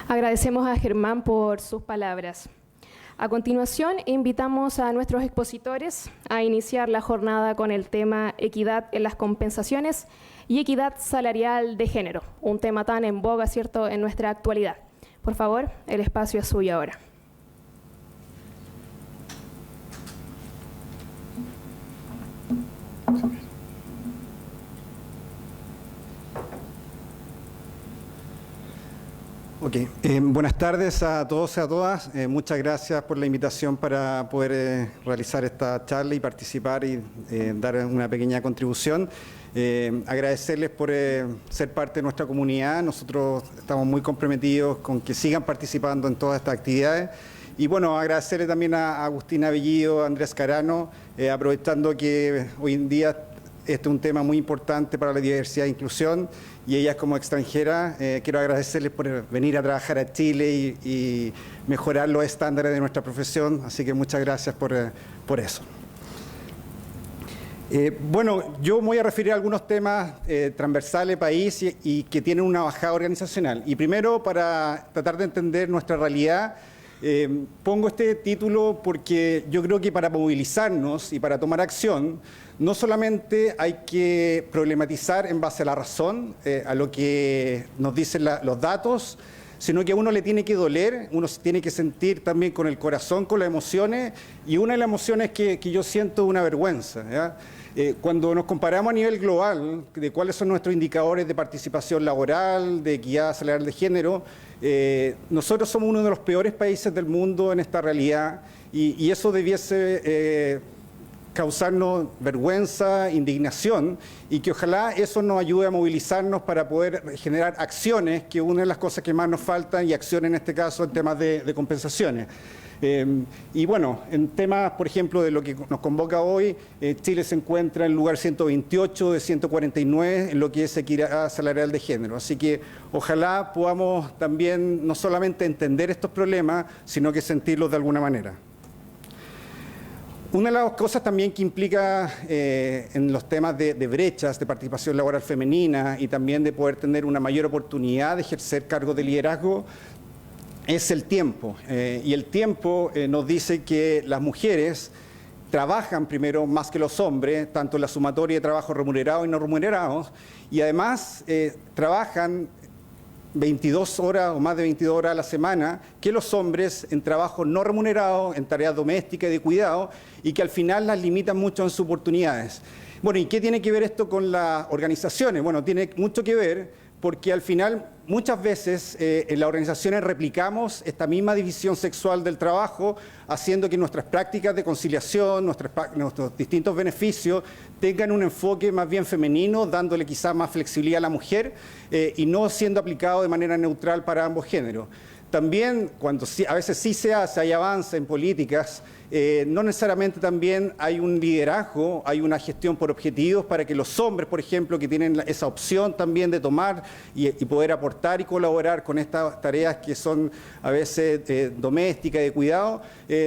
Agradecemos a Germán por sus palabras. A continuación, invitamos a nuestros expositores a iniciar la jornada con el tema equidad en las compensaciones y equidad salarial de género, un tema tan en boga, ¿cierto?, en nuestra actualidad. Por favor, el espacio es suyo ahora. Buenas tardes a todos y a todas. Muchas gracias por la invitación para poder realizar esta charla y participar y dar una pequeña contribución. Agradecerles por ser parte de nuestra comunidad. Nosotros estamos muy comprometidos con que sigan participando en todas estas actividades. Y bueno, agradecerle también a Agustina Bellido, a Andrés Carano, aprovechando que hoy en día este es un tema muy importante para la diversidad e inclusión, y ellas como extranjeras, quiero agradecerles por venir a trabajar a Chile y mejorar los estándares de nuestra profesión, así que muchas gracias por eso. Bueno, yo me voy a referir a algunos temas transversales país y que tienen una bajada organizacional. Y primero, para tratar de entender nuestra realidad, pongo este título porque yo creo que para movilizarnos y para tomar acción, no solamente hay que problematizar en base a la razón, a lo que nos dicen los datos, sino que a uno le tiene que doler, uno se tiene que sentir también con el corazón, con las emociones, y una de las emociones que yo siento es una vergüenza, ¿ya? Cuando nos comparamos a nivel global de cuáles son nuestros indicadores de participación laboral, de equidad salarial de género, nosotros somos uno de los peores países del mundo en esta realidad, y eso debiese causarnos vergüenza, indignación, y que ojalá eso nos ayude a movilizarnos para poder generar acciones, que una de las cosas que más nos faltan, y acciones en este caso en temas de compensaciones. Y bueno, en temas, por ejemplo, de lo que nos convoca hoy, Chile se encuentra en el lugar 128 de 149 en lo que es equidad salarial de género. Así que ojalá podamos también no solamente entender estos problemas, sino que sentirlos de alguna manera. Una de las cosas también que implica en los temas de brechas, de participación laboral femenina y también de poder tener una mayor oportunidad de ejercer cargos de liderazgo es el tiempo. Y el tiempo nos dice que las mujeres trabajan primero más que los hombres, tanto en la sumatoria de trabajo remunerado y no remunerados, y además trabajan 22 horas o más de 22 horas a la semana que los hombres en trabajo no remunerado, en tareas domésticas y de cuidado, y que al final las limitan mucho en sus oportunidades. Bueno, ¿y qué tiene que ver esto con las organizaciones? Bueno, tiene mucho que ver porque al final muchas veces en las organizaciones replicamos esta misma división sexual del trabajo, haciendo que nuestras prácticas de conciliación, nuestros distintos beneficios tengan un enfoque más bien femenino, dándole quizás más flexibilidad a la mujer y no siendo aplicado de manera neutral para ambos géneros. También, cuando a veces sí se hace, hay avance en políticas, no necesariamente también hay un liderazgo, hay una gestión por objetivos para que los hombres, por ejemplo, que tienen esa opción también de tomar y poder aportar y colaborar con estas tareas que son a veces domésticas y de cuidado,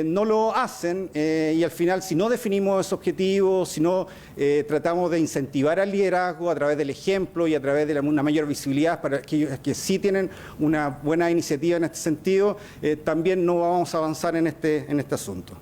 no lo hacen y al final, si no definimos esos objetivos, si no tratamos de incentivar al liderazgo a través del ejemplo y a través de una mayor visibilidad para aquellos que sí tienen una buena iniciativa en este sentido, también no vamos a avanzar en este asunto.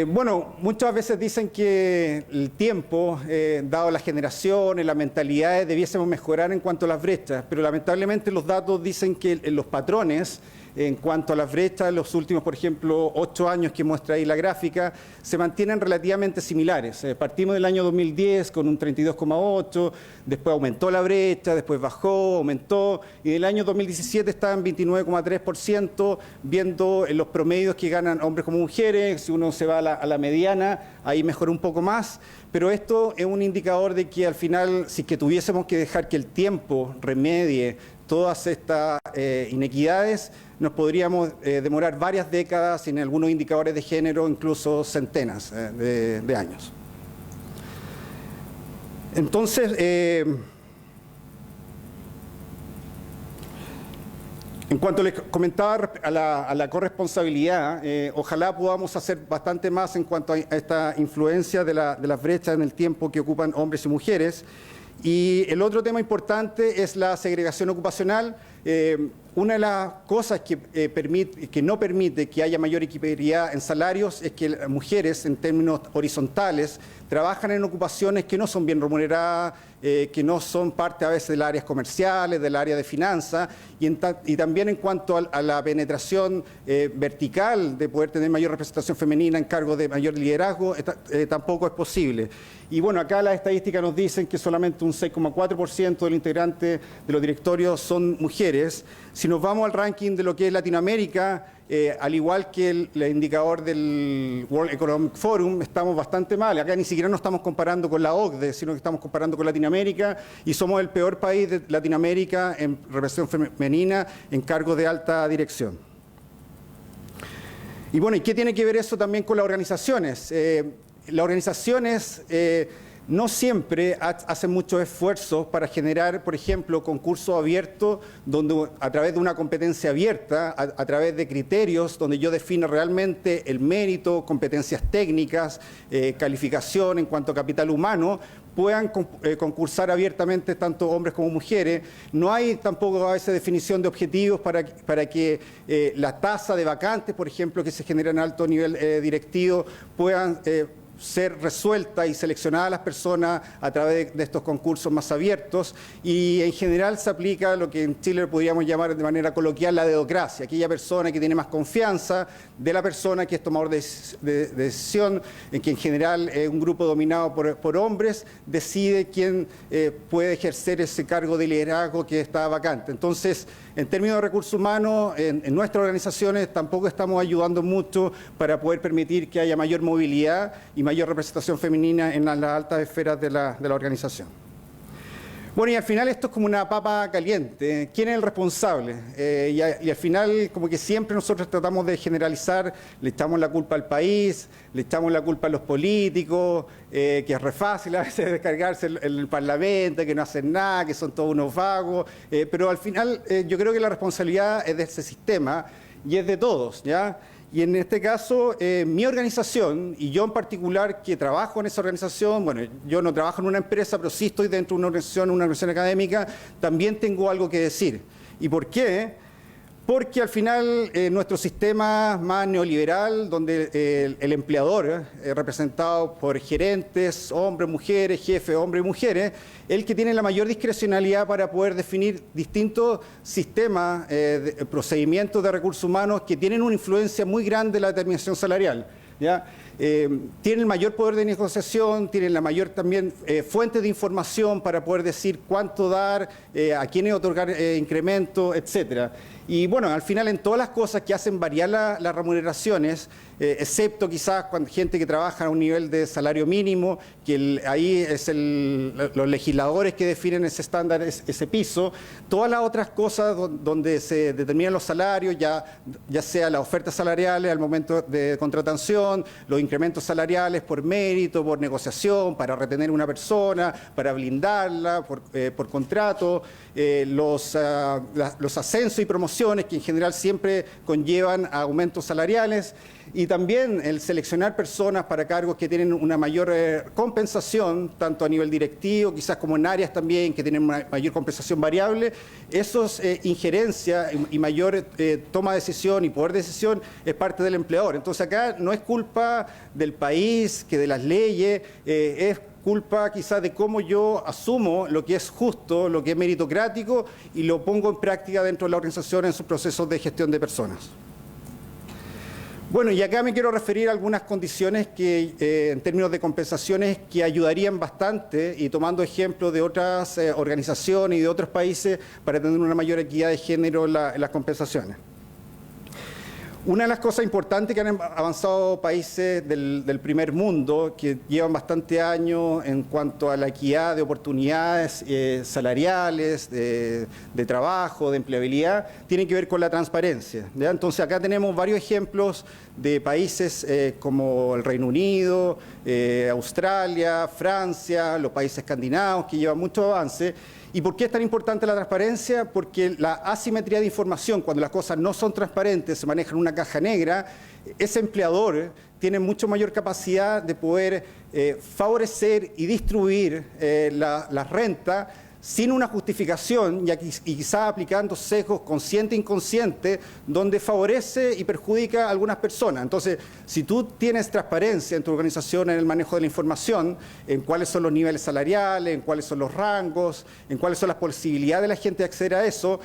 Bueno, muchas veces dicen que el tiempo, dado las generaciones, las mentalidades, debiésemos mejorar en cuanto a las brechas, pero lamentablemente los datos dicen que los patrones en cuanto a las brechas, los últimos, por ejemplo, 8 años que muestra ahí la gráfica, se mantienen relativamente similares. Partimos del año 2010 con un 32,8, después aumentó la brecha, después bajó, aumentó, y del año 2017 está en 29,3%, viendo en los promedios que ganan hombres como mujeres. Si uno se va a la mediana, ahí mejoró un poco más, pero esto es un indicador de que al final, si que tuviésemos que dejar que el tiempo remedie todas estas inequidades, nos podríamos demorar varias décadas, en algunos indicadores de género, incluso centenas de años. Entonces, en cuanto les comentaba a la corresponsabilidad, ojalá podamos hacer bastante más en cuanto a esta influencia de las brechas en el tiempo que ocupan hombres y mujeres. Y el otro tema importante es la segregación ocupacional. una de las cosas que no permite que haya mayor equidad en salarios es que las mujeres, en términos horizontales, trabajan en ocupaciones que no son bien remuneradas, que no son parte a veces de las áreas comerciales, del área de finanzas, y también en cuanto a la penetración vertical de poder tener mayor representación femenina en cargos de mayor liderazgo, tampoco es posible. Y bueno, acá las estadísticas nos dicen que solamente un 6,4% de los integrantes de los directorios son mujeres. Si nos vamos al ranking de lo que es Latinoamérica, al igual que el indicador del World Economic Forum, estamos bastante mal. Acá ni siquiera nos estamos comparando con la OCDE, sino que estamos comparando con Latinoamérica, y somos el peor país de Latinoamérica en representación femenina en cargos de alta dirección. Y bueno, ¿y qué tiene que ver eso también con las organizaciones? Las organizaciones no siempre hacen muchos esfuerzos para generar, por ejemplo, concursos abiertos, donde a través de una competencia abierta, a través de criterios donde yo defino realmente el mérito, competencias técnicas, calificación en cuanto a capital humano, puedan concursar abiertamente tanto hombres como mujeres. No hay tampoco a veces definición de objetivos para que la tasa de vacantes, por ejemplo, que se generan a alto nivel directivo, puedan ser resueltas y seleccionadas las personas a través de estos concursos más abiertos, y en general se aplica lo que en Chile podríamos llamar de manera coloquial la dedocracia, aquella persona que tiene más confianza de la persona que es tomador de decisión, en que en general un grupo dominado por hombres decide quién puede ejercer ese cargo de liderazgo que está vacante. Entonces, en términos de recursos humanos, en nuestras organizaciones tampoco estamos ayudando mucho para poder permitir que haya mayor movilidad y mayor representación femenina en las altas esferas de la organización. Bueno, y al final esto es como una papa caliente. ¿Quién es el responsable? Y al final, como que siempre nosotros tratamos de generalizar, le echamos la culpa al país, le echamos la culpa a los políticos, que es re fácil a veces descargarse en el Parlamento, que no hacen nada, que son todos unos vagos, pero al final yo creo que la responsabilidad es de ese sistema y es de todos, ¿ya? Y en este caso, mi organización, y yo en particular que trabajo en esa organización, bueno, yo no trabajo en una empresa, pero sí estoy dentro de una organización académica, también tengo algo que decir. ¿Y por qué? Porque al final nuestro sistema más neoliberal, donde el empleador, representado por gerentes, hombres, mujeres, jefes, hombres y mujeres, el que tiene la mayor discrecionalidad para poder definir distintos sistemas, procedimientos de recursos humanos que tienen una influencia muy grande en la determinación salarial, ¿ya? Tienen el mayor poder de negociación, tienen la mayor también fuente de información para poder decir cuánto dar, a quiénes otorgar incremento, etcétera. Y bueno, al final en todas las cosas que hacen variar las remuneraciones, excepto quizás cuando gente que trabaja a un nivel de salario mínimo, que ahí es los legisladores que definen ese estándar, ese piso, todas las otras cosas donde se determinan los salarios, ya sea las ofertas salariales al momento de contratación, los incrementos salariales por mérito, por negociación, para retener una persona, para blindarla por contrato, los ascensos y promociones que en general siempre conllevan a aumentos salariales, y también el seleccionar personas para cargos que tienen una mayor compensación, tanto a nivel directivo, quizás como en áreas también que tienen una mayor compensación variable. Esos injerencia y mayor toma de decisión y poder de decisión es parte del empleador. Entonces acá no es culpa del país, que de las leyes, es culpa quizás de cómo yo asumo lo que es justo, lo que es meritocrático, y lo pongo en práctica dentro de la organización en sus procesos de gestión de personas. Bueno, y acá me quiero referir a algunas condiciones que, en términos de compensaciones, que ayudarían bastante, y tomando ejemplos de otras organizaciones y de otros países para tener una mayor equidad de género en las compensaciones. Una de las cosas importantes que han avanzado países del primer mundo, que llevan bastante años en cuanto a la equidad de oportunidades salariales, de trabajo, de empleabilidad, tiene que ver con la transparencia, ¿ya? Entonces acá tenemos varios ejemplos de países como el Reino Unido, Australia, Francia, los países escandinavos, que llevan mucho avance. ¿Y por qué es tan importante la transparencia? Porque la asimetría de información, cuando las cosas no son transparentes, se manejan una caja negra, ese empleador tiene mucho mayor capacidad de poder favorecer y distribuir la renta sin una justificación y quizás aplicando sesgos consciente e inconsciente, donde favorece y perjudica a algunas personas. Entonces, si tú tienes transparencia en tu organización en el manejo de la información, en cuáles son los niveles salariales, en cuáles son los rangos, en cuáles son las posibilidades de la gente de acceder a eso,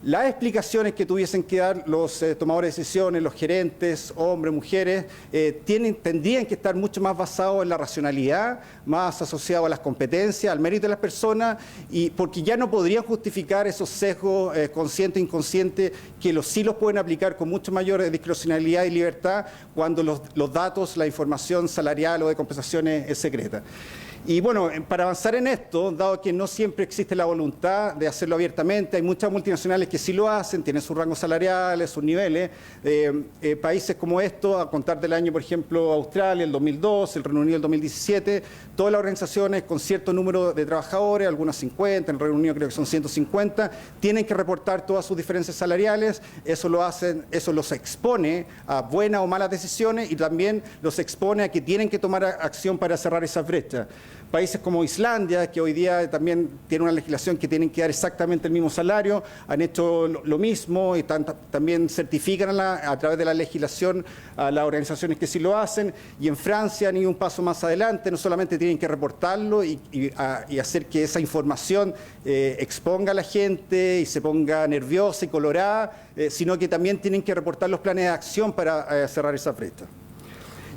las explicaciones que tuviesen que dar los tomadores de decisiones, los gerentes, hombres, mujeres, tendrían que estar mucho más basados en la racionalidad, más asociados a las competencias, al mérito de las personas, y porque ya no podrían justificar esos sesgos conscientes e inconscientes que sí los pueden aplicar con mucho mayor discrecionalidad y libertad cuando los datos, la información salarial o de compensaciones es secreta. Y bueno, para avanzar en esto, dado que no siempre existe la voluntad de hacerlo abiertamente, hay muchas multinacionales que sí lo hacen, tienen sus rangos salariales, sus niveles. Países como estos, a contar del año, por ejemplo, Australia, el 2002, el Reino Unido, el 2017, todas las organizaciones con cierto número de trabajadores, algunas 50, en el Reino Unido creo que son 150, tienen que reportar todas sus diferencias salariales. Eso lo hacen, eso los expone a buenas o malas decisiones y también los expone a que tienen que tomar acción para cerrar esas brechas. Países como Islandia, que hoy día también tiene una legislación que tienen que dar exactamente el mismo salario, han hecho lo mismo y también certifican a través de la legislación a las organizaciones que sí lo hacen. Y en Francia han ido un paso más adelante, no solamente tienen que reportarlo y hacer que esa información exponga a la gente y se ponga nerviosa y colorada, sino que también tienen que reportar los planes de acción para cerrar esa brecha.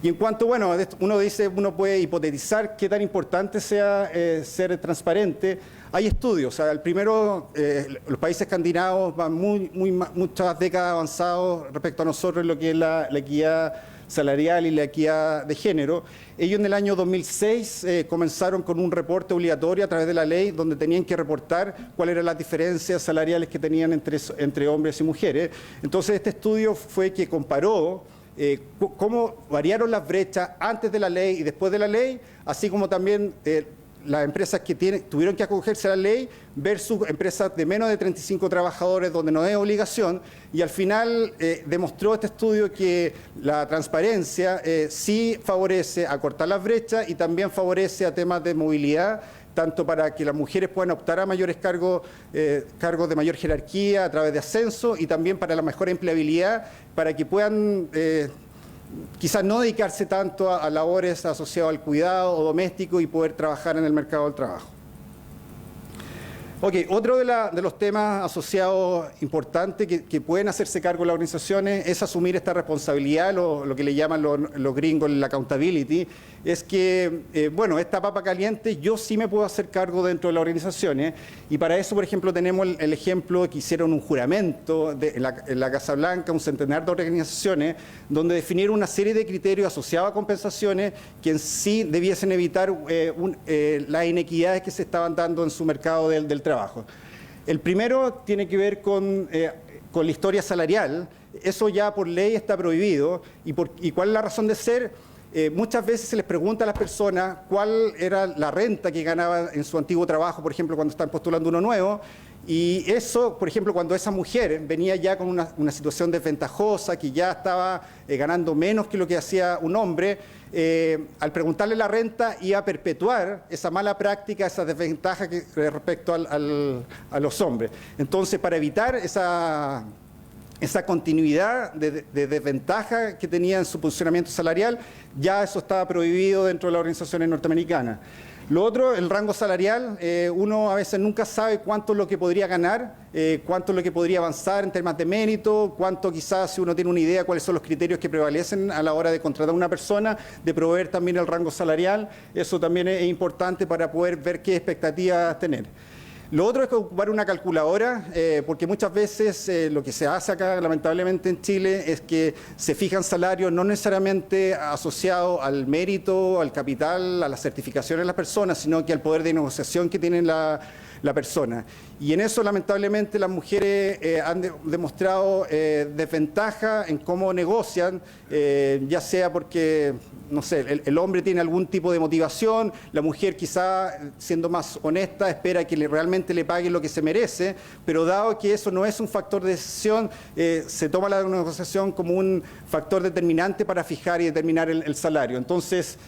Y en cuanto, bueno, uno puede hipotetizar qué tan importante sea ser transparente. Hay estudios, o sea, el primero, los países escandinavos van muchas décadas avanzados respecto a nosotros en lo que es la equidad salarial y la equidad de género. Ellos en el año 2006 comenzaron con un reporte obligatorio a través de la ley donde tenían que reportar cuáles eran las diferencias salariales que tenían entre hombres y mujeres. Entonces, este estudio fue que comparó cómo variaron las brechas antes de la ley y después de la ley, así como también las empresas que tuvieron que acogerse a la ley versus empresas de menos de 35 trabajadores donde no es obligación, y al final demostró este estudio que la transparencia sí favorece a cortar las brechas y también favorece a temas de movilidad, tanto para que las mujeres puedan optar a mayores cargos de mayor jerarquía a través de ascenso, y también para la mejor empleabilidad, para que puedan quizás no dedicarse tanto a labores asociadas al cuidado o doméstico y poder trabajar en el mercado del trabajo. Ok, otro de los temas asociados importantes que pueden hacerse cargo las organizaciones es asumir esta responsabilidad, lo que le llaman los gringos la accountability, es que, bueno, esta papa caliente yo sí me puedo hacer cargo dentro de las organizaciones, y para eso, por ejemplo, tenemos el ejemplo que hicieron un juramento en la Casa Blanca, un centenar de organizaciones, donde definieron una serie de criterios asociados a compensaciones que en sí debiesen evitar las inequidades que se estaban dando en su mercado del trabajo. El primero tiene que ver con la historia salarial. Eso ya por ley está prohibido. ¿Y cuál es la razón de ser? Muchas veces se les pregunta a las personas cuál era la renta que ganaba en su antiguo trabajo, por ejemplo, cuando están postulando uno nuevo. Y eso, por ejemplo, cuando esa mujer venía ya con una situación desventajosa, que ya estaba ganando menos que lo que hacía un hombre, al preguntarle la renta iba a perpetuar esa mala práctica, esa desventaja respecto a los hombres. Entonces, para evitar esa continuidad de desventaja que tenía en su posicionamiento salarial, ya eso estaba prohibido dentro de las organizaciones norteamericanas. Lo otro, el rango salarial, uno a veces nunca sabe cuánto es lo que podría ganar, cuánto es lo que podría avanzar en temas de mérito, cuánto quizás, si uno tiene una idea, cuáles son los criterios que prevalecen a la hora de contratar a una persona, de proveer también el rango salarial. Eso también es importante para poder ver qué expectativas tener. Lo otro es ocupar una calculadora, porque muchas veces lo que se hace acá, lamentablemente en Chile, es que se fijan salarios no necesariamente asociados al mérito, al capital, a las certificaciones de las personas, sino que al poder de negociación que tienen las la persona. Y en eso, lamentablemente, las mujeres han demostrado desventaja en cómo negocian, ya sea porque, no sé, el hombre tiene algún tipo de motivación, la mujer quizá, siendo más honesta, espera que realmente le paguen lo que se merece, pero dado que eso no es un factor de decisión, se toma la negociación como un factor determinante para fijar y determinar el salario. Entonces,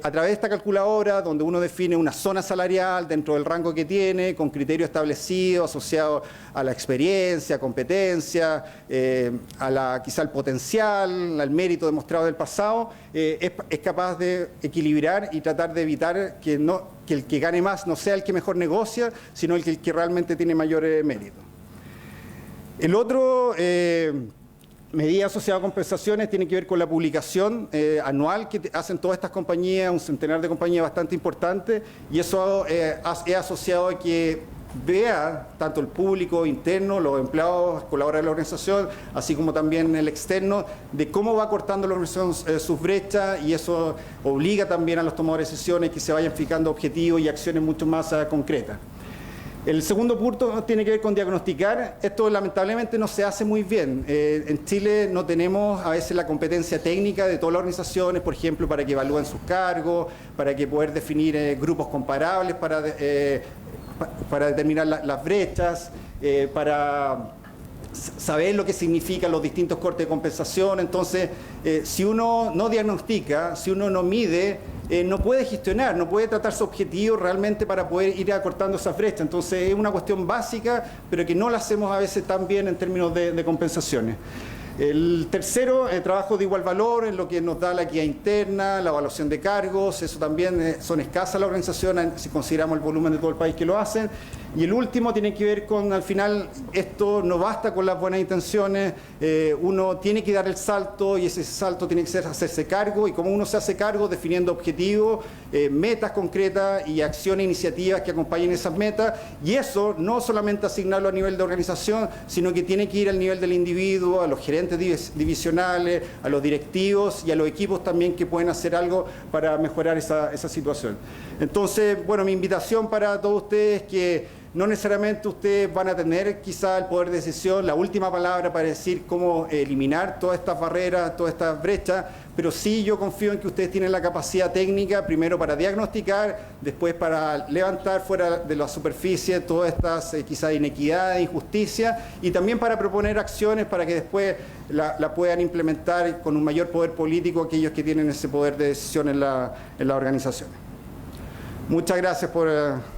a través de esta calculadora, donde uno define una zona salarial dentro del rango que tiene, con criterios establecidos asociados a la experiencia, competencia, quizá al potencial, al mérito demostrado del pasado, es capaz de equilibrar y tratar de evitar que el que gane más no sea el que mejor negocia, sino el que realmente tiene mayor mérito. El otro medida asociada a compensaciones tiene que ver con la publicación anual que hacen todas estas compañías, un centenar de compañías bastante importantes, y eso es asociado a que vea tanto el público interno, los empleados, colaboradores de la organización, así como también el externo, de cómo va cortando la organización sus brechas, y eso obliga también a los tomadores de decisiones que se vayan fijando objetivos y acciones mucho más concretas. El segundo punto tiene que ver con diagnosticar. Esto lamentablemente no se hace muy bien. En Chile no tenemos a veces la competencia técnica de todas las organizaciones, por ejemplo, para que evalúen sus cargos, para que poder definir grupos comparables para determinar las brechas, para saber lo que significan los distintos cortes de compensación. Entonces, si uno no diagnostica, si uno no mide, no puede gestionar, no puede tratarse objetivos realmente para poder ir acortando esas brechas. Entonces es una cuestión básica, pero que no la hacemos a veces tan bien en términos de compensaciones. El tercero, trabajo de igual valor, en lo que nos da la equidad interna, la evaluación de cargos. Eso también son escasas las organizaciones si consideramos el volumen de todo el país que lo hacen. Y el último tiene que ver con, al final, esto no basta con las buenas intenciones, uno tiene que dar el salto, y ese salto tiene que ser hacerse cargo, y como uno se hace cargo, definiendo objetivos, metas concretas y acciones, iniciativas que acompañen esas metas, y eso no solamente asignarlo a nivel de organización, sino que tiene que ir al nivel del individuo, a los gerentes divisionales, a los directivos y a los equipos también que pueden hacer algo para mejorar esa situación. Entonces, bueno, mi invitación para todos ustedes es que no necesariamente ustedes van a tener quizá el poder de decisión, la última palabra para decir cómo eliminar todas estas barreras, todas estas brechas, pero sí yo confío en que ustedes tienen la capacidad técnica, primero para diagnosticar, después para levantar fuera de la superficie todas estas quizá inequidades, injusticias, y también para proponer acciones para que después la puedan implementar con un mayor poder político aquellos que tienen ese poder de decisión en la organización. Muchas gracias por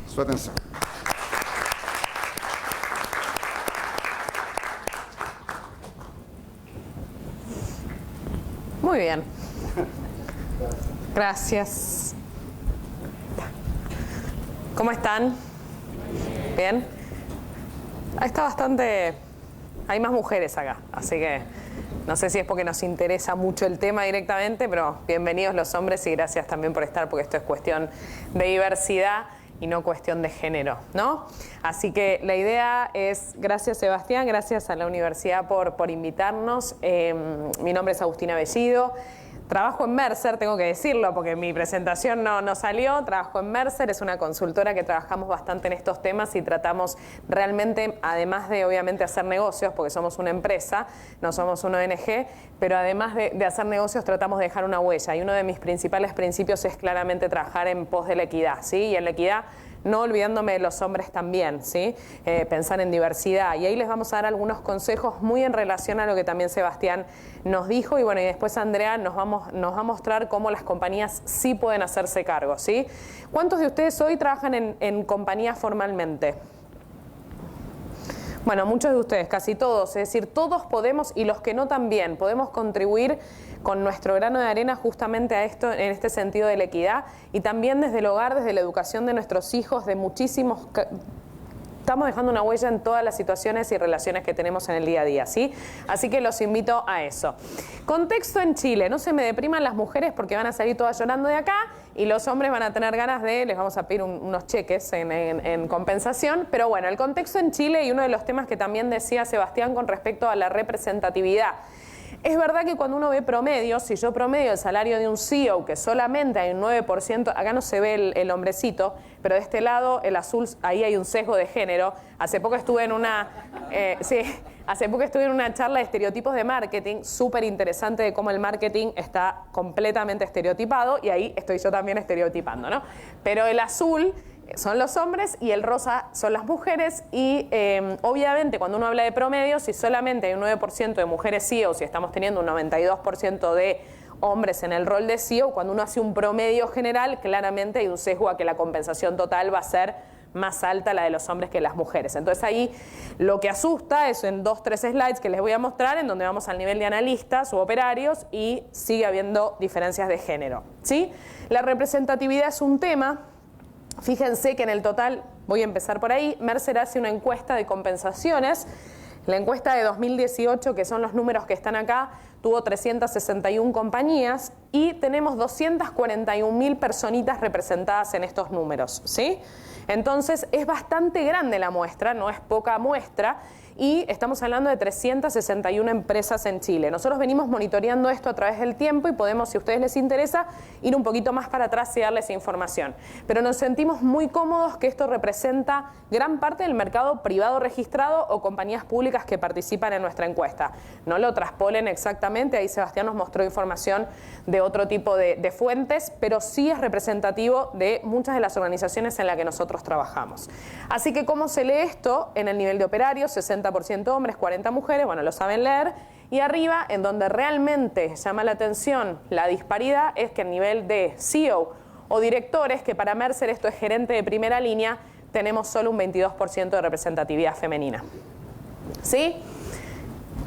su atención. Muy bien. Gracias. ¿Cómo están? ¿Bien? Está bastante... Hay más mujeres acá, así que no sé si es porque nos interesa mucho el tema directamente, pero bienvenidos los hombres y gracias también por estar, porque esto es cuestión de diversidad y no cuestión de género, ¿no? Así que la idea es, gracias Sebastián, gracias a la universidad por invitarnos. Mi nombre es Agustina Bellido. Trabajo en Mercer, tengo que decirlo porque mi presentación no salió. Trabajo en Mercer, es una consultora que trabajamos bastante en estos temas y tratamos realmente, además de obviamente hacer negocios, porque somos una empresa, no somos una ONG, pero además de hacer negocios tratamos de dejar una huella. Y uno de mis principales principios es claramente trabajar en pos de la equidad, ¿sí? Y en la equidad no olvidándome de los hombres también, ¿sí? Pensar en diversidad. Y ahí les vamos a dar algunos consejos muy en relación a lo que también Sebastián nos dijo. Y bueno, y después Andrea nos va a mostrar cómo las compañías sí pueden hacerse cargo, ¿sí? ¿Cuántos de ustedes hoy trabajan en compañías formalmente? Bueno, muchos de ustedes, casi todos, es decir, todos podemos, y los que no también, podemos contribuir con nuestro grano de arena justamente a esto, en este sentido de la equidad, y también desde el hogar, desde la educación de nuestros hijos, de muchísimos... Estamos dejando una huella en todas las situaciones y relaciones que tenemos en el día a día, ¿sí? Así que los invito a eso. Contexto en Chile. No se me depriman las mujeres porque van a salir todas llorando de acá y los hombres van a tener ganas de... Les vamos a pedir unos cheques en compensación. Pero bueno, el contexto en Chile y uno de los temas que también decía Sebastián con respecto a la representatividad. Es verdad que cuando uno ve promedios, si yo promedio el salario de un CEO, que solamente hay un 9%, acá no se ve el hombrecito, pero de este lado, el azul, ahí hay un sesgo de género. Hace poco estuve en una charla de estereotipos de marketing, súper interesante de cómo el marketing está completamente estereotipado, y ahí estoy yo también estereotipando, ¿no? Pero el azul son los hombres y el rosa son las mujeres, y obviamente cuando uno habla de promedio, si solamente hay un 9% de mujeres CEO, si estamos teniendo un 92% de hombres en el rol de CEO, cuando uno hace un promedio general, claramente hay un sesgo a que la compensación total va a ser más alta la de los hombres que las mujeres. Entonces ahí lo que asusta es en 2-3 slides que les voy a mostrar, en donde vamos al nivel de analistas u operarios y sigue habiendo diferencias de género, ¿sí? La representatividad es un tema. Fíjense que en el total, voy a empezar por ahí, Mercer hace una encuesta de compensaciones. La encuesta de 2018, que son los números que están acá, tuvo 361 compañías y tenemos 241.000 personitas representadas en estos números, ¿sí? Entonces es bastante grande la muestra, no es poca muestra, y estamos hablando de 361 empresas en Chile. Nosotros venimos monitoreando esto a través del tiempo y podemos, si a ustedes les interesa, ir un poquito más para atrás y darles información. Pero nos sentimos muy cómodos que esto representa gran parte del mercado privado registrado o compañías públicas que participan en nuestra encuesta. No lo traspolen exactamente, ahí Sebastián nos mostró información de otro tipo de fuentes, pero sí es representativo de muchas de las organizaciones en las que nosotros trabajamos. Así que, ¿cómo se lee esto? En el nivel de operarios, 60% hombres, 40 mujeres, bueno, lo saben leer. Y arriba, en donde realmente llama la atención la disparidad, es que el nivel de CEO o directores, que para Mercer esto es gerente de primera línea, tenemos solo un 22% de representatividad femenina. ¿Sí?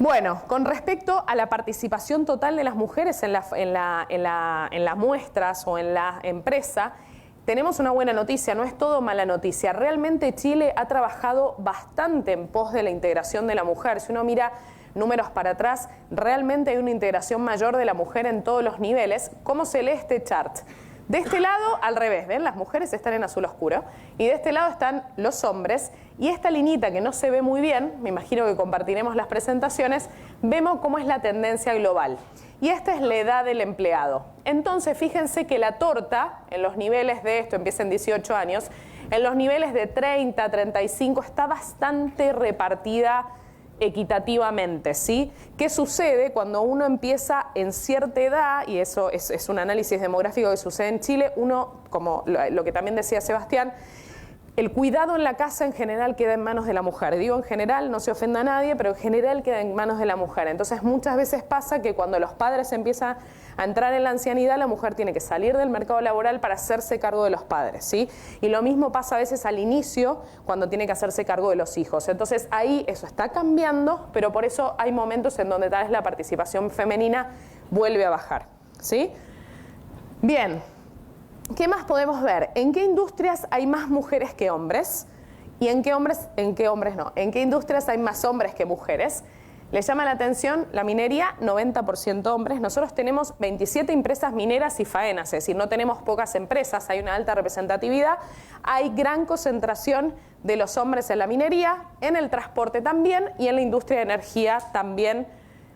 Bueno, con respecto a la participación total de las mujeres en las muestras o en la empresa, tenemos una buena noticia, no es todo mala noticia. Realmente Chile ha trabajado bastante en pos de la integración de la mujer. Si uno mira números para atrás, realmente hay una integración mayor de la mujer en todos los niveles. ¿Cómo se lee este chart? De este lado, al revés, ¿ven? Las mujeres están en azul oscuro y de este lado están los hombres, y esta linita que no se ve muy bien, me imagino que compartiremos las presentaciones, vemos cómo es la tendencia global. Y esta es la edad del empleado. Entonces, fíjense que la torta, en los niveles de esto, empieza en 18 años, en los niveles de 30, 35, está bastante repartida equitativamente, ¿sí? ¿Qué sucede cuando uno empieza en cierta edad? Y eso es un análisis demográfico que sucede en Chile. Uno, como lo que también decía Sebastián, el cuidado en la casa en general queda en manos de la mujer. Digo en general, no se ofenda a nadie, pero en general queda en manos de la mujer. Entonces muchas veces pasa que cuando los padres empiezan a entrar en la ancianidad, la mujer tiene que salir del mercado laboral para hacerse cargo de los padres, ¿sí? Y lo mismo pasa a veces al inicio, cuando tiene que hacerse cargo de los hijos. Entonces ahí eso está cambiando, pero por eso hay momentos en donde tal vez la participación femenina vuelve a bajar, ¿sí? Bien. ¿Qué más podemos ver? ¿En qué industrias hay más mujeres que hombres? ¿Y en qué industrias hay más hombres que mujeres? ¿Les llama la atención? La minería, 90% hombres. Nosotros tenemos 27 empresas mineras y faenas, es decir, no tenemos pocas empresas, hay una alta representatividad. Hay gran concentración de los hombres en la minería, en el transporte también, y en la industria de energía también,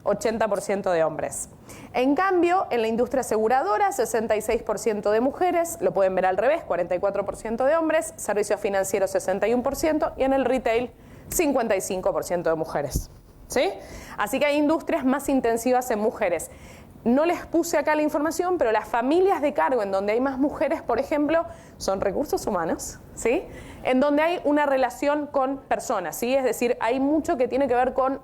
80% de hombres. En cambio, en la industria aseguradora, 66% de mujeres, lo pueden ver al revés, 44% de hombres, servicios financieros 61%, y en el retail 55% de mujeres, ¿sí? Así que hay industrias más intensivas en mujeres. No les puse acá la información, pero las familias de cargo en donde hay más mujeres, por ejemplo, son recursos humanos, ¿sí? En donde hay una relación con personas, ¿sí? Es decir, hay mucho que tiene que ver con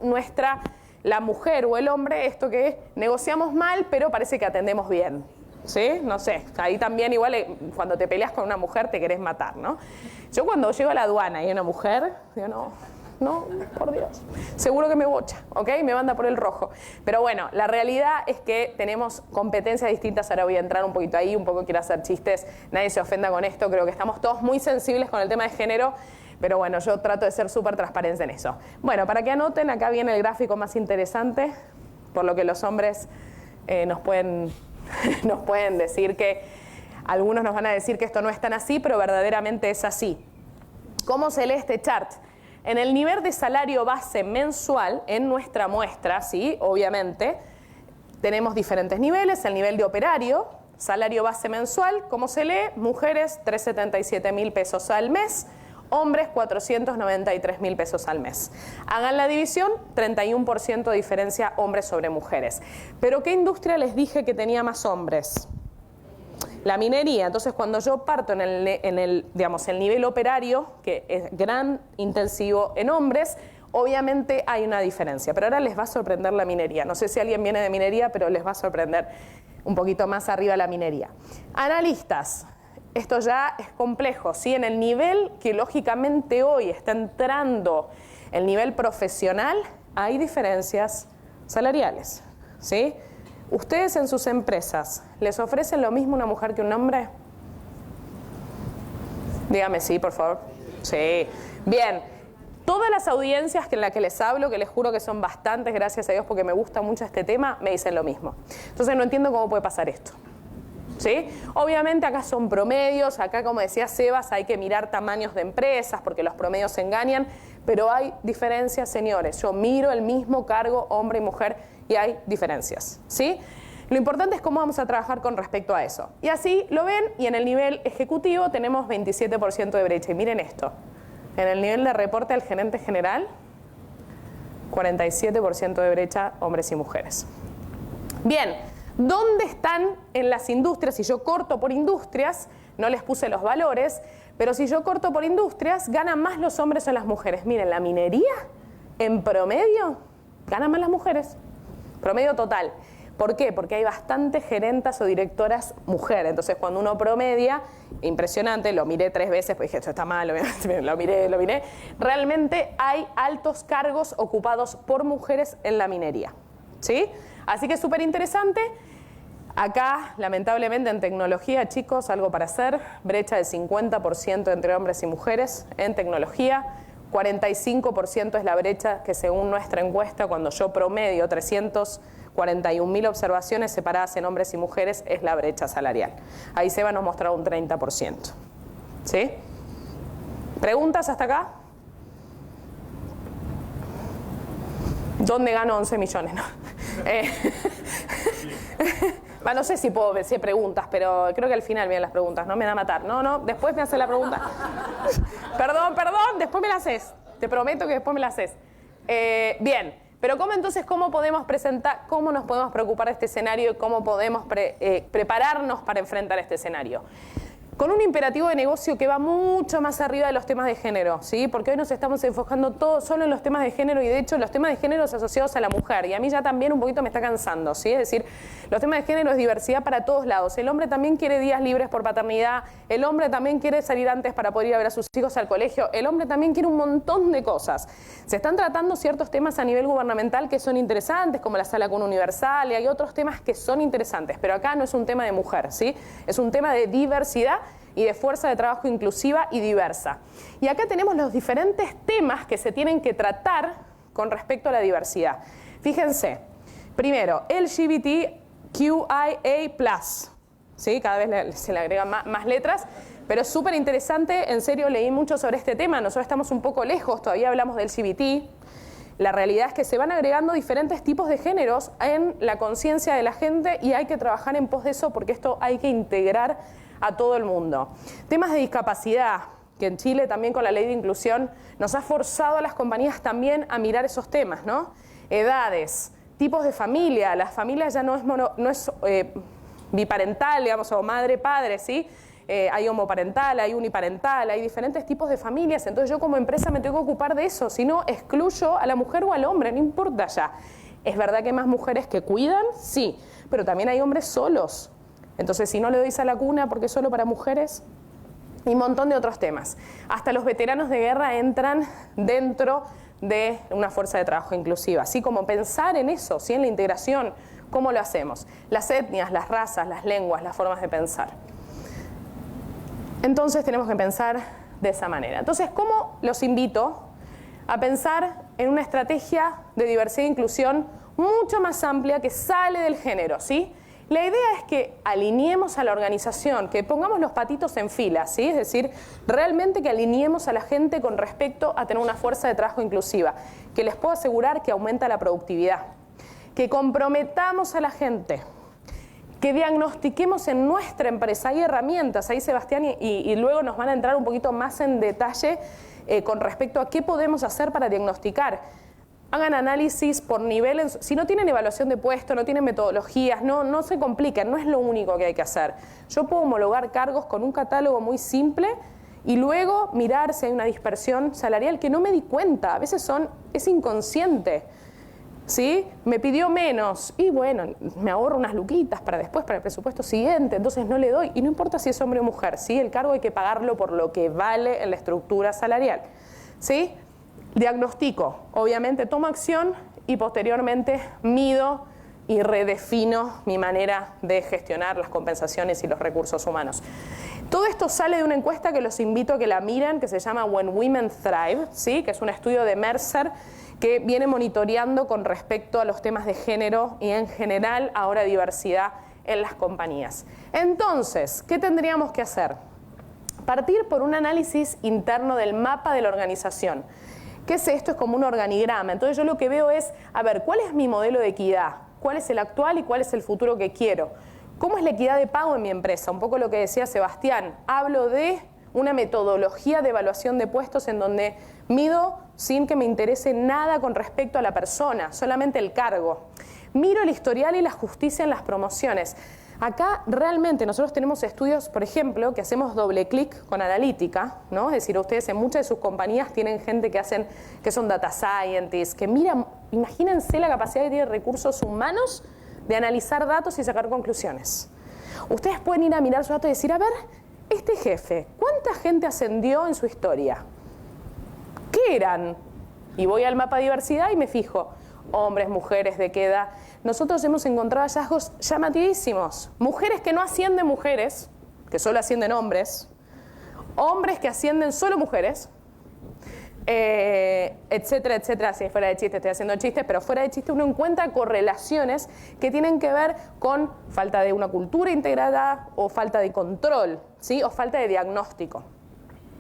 la mujer o el hombre, esto que negociamos mal, pero parece que atendemos bien, ¿sí? No sé, ahí también igual cuando te peleas con una mujer te querés matar, ¿no? Yo cuando llego a la aduana y hay una mujer, digo, no, por Dios, seguro que me bocha, ¿ok? Me manda por el rojo. Pero bueno, la realidad es que tenemos competencias distintas, ahora voy a entrar un poquito ahí, un poco quiero hacer chistes, nadie se ofenda con esto, creo que estamos todos muy sensibles con el tema de género, pero bueno, yo trato de ser súper transparente en eso. Bueno, para que anoten, acá viene el gráfico más interesante, por lo que los hombres nos pueden decir que, algunos nos van a decir que esto no es tan así, pero verdaderamente es así. ¿Cómo se lee este chart? En el nivel de salario base mensual, en nuestra muestra, sí, obviamente, Tenemos diferentes niveles, el nivel de operario, salario base mensual, ¿cómo se lee? Mujeres, 377.000 pesos al mes, hombres, 493.000 pesos al mes. Hagan la división, 31% de diferencia hombres sobre mujeres. ¿Pero qué industria les dije que tenía más hombres? La minería. Entonces, cuando yo parto en el nivel operario, que es gran intensivo en hombres, obviamente hay una diferencia. Pero ahora les va a sorprender la minería. No sé si alguien viene de minería, pero les va a sorprender un poquito más arriba la minería. Analistas. Esto ya es complejo, ¿sí? En el nivel que lógicamente hoy está entrando el nivel profesional, hay diferencias salariales, ¿sí? ¿Ustedes en sus empresas les ofrecen lo mismo una mujer que un hombre? Dígame sí, por favor. Sí. Bien. Todas las audiencias en las que les hablo, que les juro que son bastantes, gracias a Dios, porque me gusta mucho este tema, me dicen lo mismo. Entonces no entiendo cómo puede pasar esto. ¿Sí? Obviamente acá son promedios, acá como decía Sebas hay que mirar tamaños de empresas porque los promedios engañan, pero hay diferencias, señores. Yo miro el mismo cargo, hombre y mujer, y hay diferencias, ¿sí? Lo importante es cómo vamos a trabajar con respecto a eso. Y así lo ven, y en el nivel ejecutivo tenemos 27% de brecha. Y miren esto, en el nivel de reporte al gerente general, 47% de brecha hombres y mujeres. Bien. ¿Dónde están en las industrias? Si yo corto por industrias, no les puse los valores, pero si yo corto por industrias, ganan más los hombres o las mujeres. Miren, la minería, en promedio, ganan más las mujeres. Promedio total. ¿Por qué? Porque hay bastantes gerentas o directoras mujeres. Entonces, cuando uno promedia, impresionante, lo miré 3 veces, pues dije, esto está mal, lo miré. Realmente hay altos cargos ocupados por mujeres en la minería, ¿sí? Así que es súper interesante. Acá, lamentablemente, en tecnología, chicos, algo para hacer. Brecha del 50% entre hombres y mujeres en tecnología. 45% es la brecha que según nuestra encuesta, cuando yo promedio 341.000 observaciones separadas en hombres y mujeres, es la brecha salarial. Ahí se va a nos mostrar un 30%. ¿Sí? ¿Preguntas hasta acá? ¿Dónde gano 11 millones? No. No sé si puedo ver si hay preguntas, pero creo que al final vienen las preguntas, ¿no? Me da a matar. No, después me haces la pregunta. Perdón, después me la haces. Te prometo que después me la haces. Bien, pero ¿cómo podemos presentar, cómo nos podemos preocupar de este escenario y cómo podemos prepararnos para enfrentar este escenario? Con un imperativo de negocio que va mucho más arriba de los temas de género, ¿sí? Porque hoy nos estamos enfocando todo solo en los temas de género y de hecho los temas de género asociados a la mujer. Y a mí ya también un poquito me está cansando, ¿sí? Es decir, los temas de género es diversidad para todos lados. El hombre también quiere días libres por paternidad, el hombre también quiere salir antes para poder ir a ver a sus hijos al colegio, el hombre también quiere un montón de cosas. Se están tratando ciertos temas a nivel gubernamental que son interesantes, como la Sala Cuna Universal, y hay otros temas que son interesantes, pero acá no es un tema de mujer, ¿sí? Es un tema de diversidad y de fuerza de trabajo inclusiva y diversa. Y acá tenemos los diferentes temas que se tienen que tratar con respecto a la diversidad. Fíjense, primero, LGBTQIA+, ¿sí? Cada vez se le agregan más letras, pero es súper interesante, en serio leí mucho sobre este tema, nosotros estamos un poco lejos, todavía hablamos del LGBT. La realidad es que se van agregando diferentes tipos de géneros en la conciencia de la gente y hay que trabajar en pos de eso porque esto hay que integrar a todo el mundo. Temas de discapacidad, que en Chile también con la ley de inclusión nos ha forzado a las compañías también a mirar esos temas, ¿no? Edades, tipos de familia, las familias ya no es biparental, digamos, o madre-padre, ¿sí? Hay homoparental, hay uniparental, hay diferentes tipos de familias, entonces yo como empresa me tengo que ocupar de eso, si no excluyo a la mujer o al hombre, no importa ya. ¿Es verdad que hay más mujeres que cuidan? Sí, pero también hay hombres solos. Entonces, si no le doy a la cuna porque es solo para mujeres, y un montón de otros temas. Hasta los veteranos de guerra entran dentro de una fuerza de trabajo inclusiva. Así como pensar en eso, ¿sí? En la integración, ¿cómo lo hacemos? Las etnias, las razas, las lenguas, las formas de pensar. Entonces, tenemos que pensar de esa manera. Entonces, ¿cómo los invito a pensar en una estrategia de diversidad e inclusión mucho más amplia que sale del género, ¿sí? La idea es que alineemos a la organización, que pongamos los patitos en fila, ¿sí? Es decir, realmente que alineemos a la gente con respecto a tener una fuerza de trabajo inclusiva, que les puedo asegurar que aumenta la productividad, que comprometamos a la gente, que diagnostiquemos en nuestra empresa. Hay herramientas, ahí Sebastián y luego nos van a entrar un poquito más en detalle con respecto a qué podemos hacer para diagnosticar. Hagan análisis por nivel, si no tienen evaluación de puesto, no tienen metodologías, no se compliquen, no es lo único que hay que hacer. Yo puedo homologar cargos con un catálogo muy simple y luego mirar si hay una dispersión salarial que no me di cuenta, a veces es inconsciente. ¿Sí? Me pidió menos y bueno, me ahorro unas luquitas para después, para el presupuesto siguiente, entonces no le doy. Y no importa si es hombre o mujer, ¿sí? El cargo hay que pagarlo por lo que vale en la estructura salarial. ¿Sí? Diagnostico, obviamente tomo acción y posteriormente mido y redefino mi manera de gestionar las compensaciones y los recursos humanos. Todo esto sale de una encuesta que los invito a que la miren, que se llama When Women Thrive, ¿sí? Que es un estudio de Mercer que viene monitoreando con respecto a los temas de género y en general ahora diversidad en las compañías. Entonces, ¿qué tendríamos que hacer? Partir por un análisis interno del mapa de la organización. ¿Qué es esto? Es como un organigrama. Entonces yo lo que veo es, a ver, ¿cuál es mi modelo de equidad? ¿Cuál es el actual y cuál es el futuro que quiero? ¿Cómo es la equidad de pago en mi empresa? Un poco lo que decía Sebastián. Hablo de una metodología de evaluación de puestos en donde mido sin que me interese nada con respecto a la persona, solamente el cargo. Miro el historial y la justicia en las promociones. Acá realmente nosotros tenemos estudios, por ejemplo, que hacemos doble clic con analítica, ¿no? Es decir, ustedes en muchas de sus compañías tienen gente que son data scientists, que miran, imagínense la capacidad que tienen recursos humanos de analizar datos y sacar conclusiones. Ustedes pueden ir a mirar su dato y decir, a ver, este jefe, ¿cuánta gente ascendió en su historia? ¿Qué eran? Y voy al mapa de diversidad y me fijo, hombres, mujeres, de qué edad. Nosotros hemos encontrado hallazgos llamatísimos. Mujeres que no ascienden mujeres, que solo ascienden hombres. Hombres que ascienden solo mujeres. Etcétera, etcétera. Si fuera de chiste, estoy haciendo chistes, pero fuera de chiste uno encuentra correlaciones que tienen que ver con falta de una cultura integrada o falta de control, ¿sí? O falta de diagnóstico.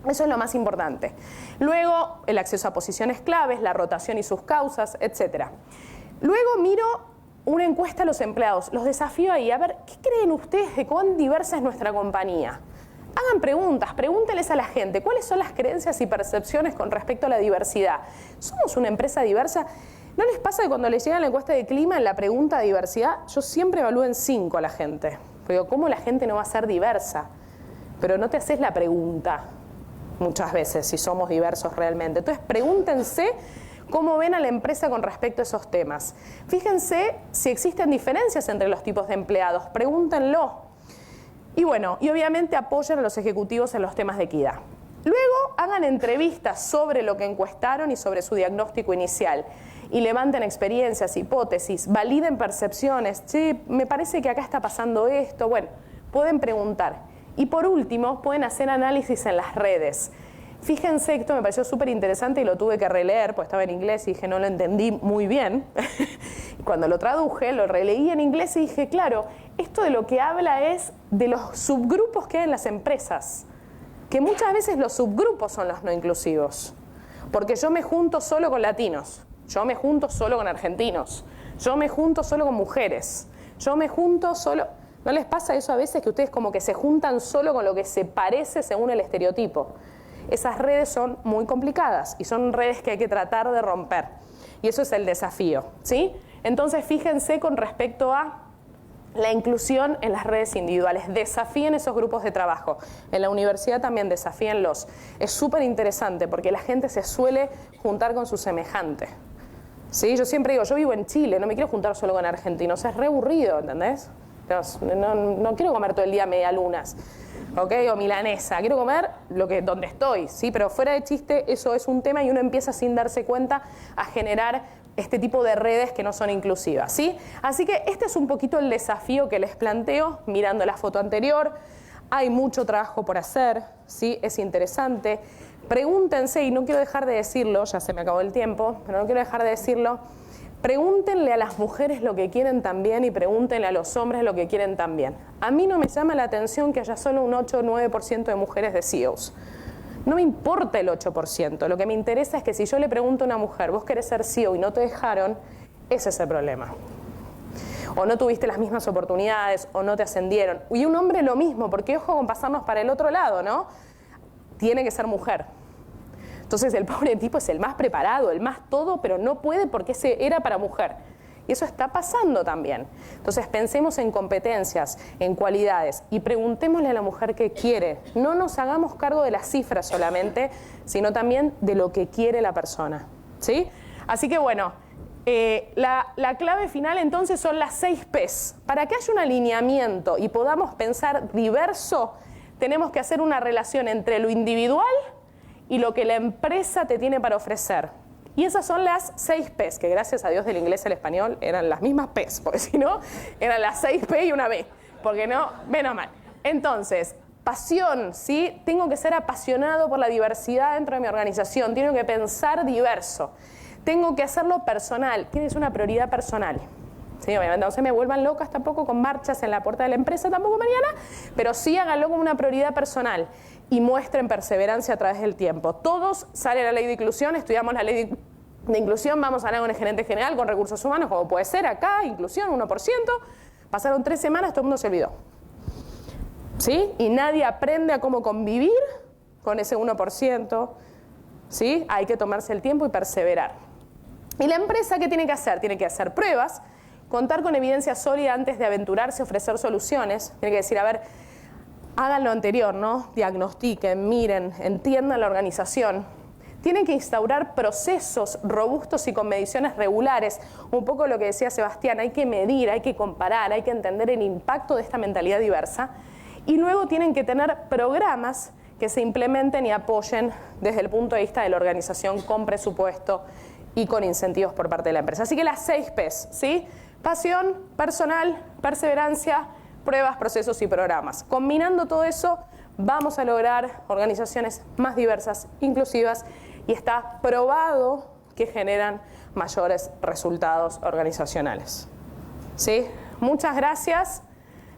Eso es lo más importante. Luego, el acceso a posiciones claves, la rotación y sus causas, etc. Luego miro una encuesta a los empleados. Los desafío ahí. A ver, ¿qué creen ustedes de cuán diversa es nuestra compañía? Hagan preguntas, pregúntenles a la gente. ¿Cuáles son las creencias y percepciones con respecto a la diversidad? ¿Somos una empresa diversa? ¿No les pasa que cuando les llega la encuesta de clima, en la pregunta de diversidad, yo siempre evalúo en 5 a la gente? Digo, ¿cómo la gente no va a ser diversa? Pero no te haces la pregunta muchas veces si somos diversos realmente. Entonces pregúntense cómo ven a la empresa con respecto a esos temas. Fíjense si existen diferencias entre los tipos de empleados, pregúntenlo. Y bueno, y obviamente apoyen a los ejecutivos en los temas de equidad. Luego hagan entrevistas sobre lo que encuestaron y sobre su diagnóstico inicial. Y levanten experiencias, hipótesis, validen percepciones. Sí, me parece que acá está pasando esto. Bueno, pueden preguntar. Y por último, pueden hacer análisis en las redes. Fíjense, esto me pareció súper interesante y lo tuve que releer, pues estaba en inglés y dije, no lo entendí muy bien. Y cuando lo traduje, lo releí en inglés y dije, claro, esto de lo que habla es de los subgrupos que hay en las empresas. Que muchas veces los subgrupos son los no inclusivos. Porque yo me junto solo con latinos, yo me junto solo con argentinos, yo me junto solo con mujeres, yo me junto solo... ¿No les pasa eso a veces que ustedes como que se juntan solo con lo que se parece según el estereotipo? Esas redes son muy complicadas y son redes que hay que tratar de romper. Y eso es el desafío, ¿sí? Entonces fíjense con respecto a la inclusión en las redes individuales. Desafíen esos grupos de trabajo. En la universidad también desafíenlos. Es súper interesante porque la gente se suele juntar con su semejante. ¿Sí? Yo siempre digo, yo vivo en Chile, no me quiero juntar solo con argentinos. Es re aburrido, ¿entendés? No quiero comer todo el día medialunas, ¿ok? O milanesa, quiero comer donde estoy, ¿sí? Pero fuera de chiste, eso es un tema y uno empieza sin darse cuenta a generar este tipo de redes que no son inclusivas, ¿sí? Así que este es un poquito el desafío que les planteo mirando la foto anterior. Hay mucho trabajo por hacer, ¿sí? Es interesante. Pregúntense, y no quiero dejar de decirlo, ya se me acabó el tiempo, pero no quiero dejar de decirlo. Pregúntenle a las mujeres lo que quieren también y pregúntenle a los hombres lo que quieren también. A mí no me llama la atención que haya solo un 8 o 9% de mujeres de CEOs. No me importa el 8%. Lo que me interesa es que si yo le pregunto a una mujer, vos querés ser CEO y no te dejaron, ese es el problema. o no tuviste las mismas oportunidades, o no te ascendieron. Y un hombre lo mismo, porque ojo con pasarnos para el otro lado, ¿no? Tiene que ser mujer. Entonces el pobre tipo es el más preparado, el más todo, pero no puede porque ese era para mujer. Y eso está pasando también. Entonces pensemos en competencias, en cualidades y preguntémosle a la mujer qué quiere. No nos hagamos cargo de las cifras solamente, sino también de lo que quiere la persona, ¿sí? Así que bueno, la clave final entonces son las 6 P's. Para que haya un alineamiento y podamos pensar diverso, tenemos que hacer una relación entre lo individual y lo que la empresa te tiene para ofrecer. Y esas son las 6 P's, que gracias a Dios del inglés al español eran las mismas P's, porque si no, eran las 6 P y una B, porque no, menos mal. Entonces, pasión, ¿sí? Tengo que ser apasionado por la diversidad dentro de mi organización, tengo que pensar diverso, tengo que hacerlo personal, tienes una prioridad personal. Sí, obviamente no se me vuelvan locas tampoco con marchas en la puerta de la empresa tampoco mañana, pero sí háganlo como una prioridad personal y muestren perseverancia a través del tiempo. Todos sale la ley de inclusión, estudiamos la ley de inclusión, vamos a hablar con el gerente general, con recursos humanos, como puede ser acá, inclusión, 1%, pasaron 3 semanas, todo el mundo se olvidó. ¿Sí? Y nadie aprende a cómo convivir con ese 1%, ¿sí? Hay que tomarse el tiempo y perseverar. ¿Y la empresa qué tiene que hacer? Tiene que hacer pruebas, contar con evidencia sólida antes de aventurarse a ofrecer soluciones. Tiene que decir, a ver, hagan lo anterior, ¿no? Diagnostiquen, miren, entiendan la organización. Tienen que instaurar procesos robustos y con mediciones regulares. Un poco lo que decía Sebastián, hay que medir, hay que comparar, hay que entender el impacto de esta mentalidad diversa. Y luego tienen que tener programas que se implementen y apoyen desde el punto de vista de la organización con presupuesto y con incentivos por parte de la empresa. Así que las 6 P's, ¿sí? Pasión, personal, perseverancia, pruebas, procesos y programas. Combinando todo eso, vamos a lograr organizaciones más diversas, inclusivas, y está probado que generan mayores resultados organizacionales. ¿Sí? Muchas gracias.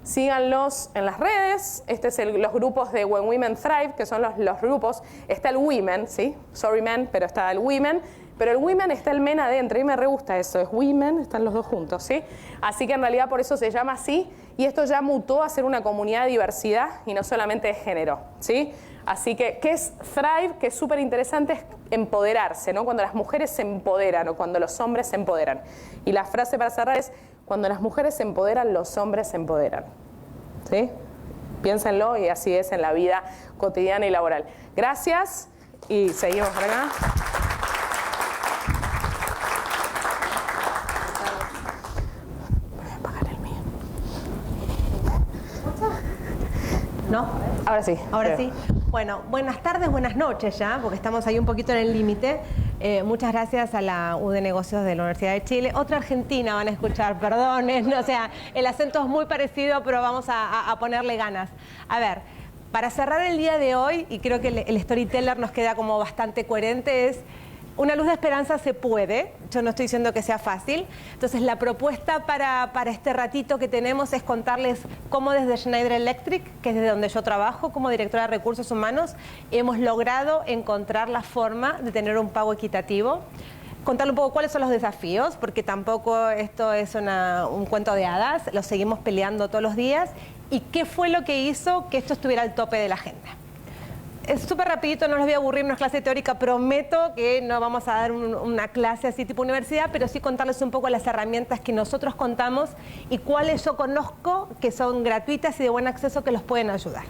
Síganlos en las redes. Este es los grupos de When Women Thrive, que son los grupos. Está el Women, ¿sí? Sorry men, pero está el Women. Pero el Women está el men adentro, y me re gusta eso, es Women, están los dos juntos, ¿sí? Así que en realidad por eso se llama así, y esto ya mutó a ser una comunidad de diversidad y no solamente de género, ¿sí? Así que, ¿qué es Thrive? Que es súper interesante, es empoderarse, ¿no? Cuando las mujeres se empoderan o cuando los hombres se empoderan. Y la frase para cerrar es, cuando las mujeres se empoderan, los hombres se empoderan, ¿sí? Piénsenlo y así es en la vida cotidiana y laboral. Gracias y seguimos por acá. ¿No? Ahora sí. Ahora sí. Bueno, buenas tardes, buenas noches ya, porque estamos ahí un poquito en el límite. Muchas gracias a la U de Negocios de la Universidad de Chile. Otra argentina van a escuchar, perdonen, o sea, el acento es muy parecido, pero vamos a ponerle ganas. A ver, para cerrar el día de hoy, y creo que el storyteller nos queda como bastante coherente, es una luz de esperanza se puede, yo no estoy diciendo que sea fácil. Entonces la propuesta para este ratito que tenemos es contarles cómo desde Schneider Electric, que es desde donde yo trabajo como directora de recursos humanos, hemos logrado encontrar la forma de tener un pago equitativo. Contarle un poco cuáles son los desafíos, porque tampoco esto es un cuento de hadas, lo seguimos peleando todos los días, y qué fue lo que hizo que esto estuviera al tope de la agenda. Es súper rapidito, no les voy a aburrir, no es clase teórica, prometo que no vamos a dar una clase así tipo universidad, pero sí contarles un poco las herramientas que nosotros contamos y cuáles yo conozco que son gratuitas y de buen acceso que los pueden ayudar.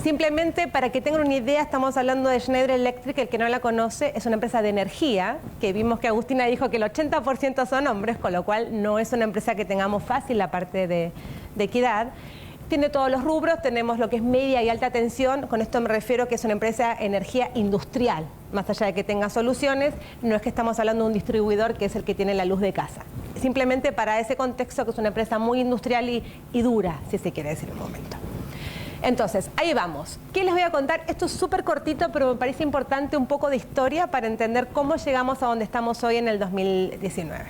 Simplemente para que tengan una idea, estamos hablando de Schneider Electric, el que no la conoce, es una empresa de energía, que vimos que Agustina dijo que el 80% son hombres, con lo cual no es una empresa que tengamos fácil la parte de equidad. Tiene todos los rubros, tenemos lo que es media y alta tensión, con esto me refiero que es una empresa de energía industrial, más allá de que tenga soluciones, no es que estamos hablando de un distribuidor que es el que tiene la luz de casa. Simplemente para ese contexto que es una empresa muy industrial y dura, si se quiere decir un momento. Entonces, ahí vamos. ¿Qué les voy a contar? Esto es súper cortito, pero me parece importante un poco de historia para entender cómo llegamos a donde estamos hoy en el 2019.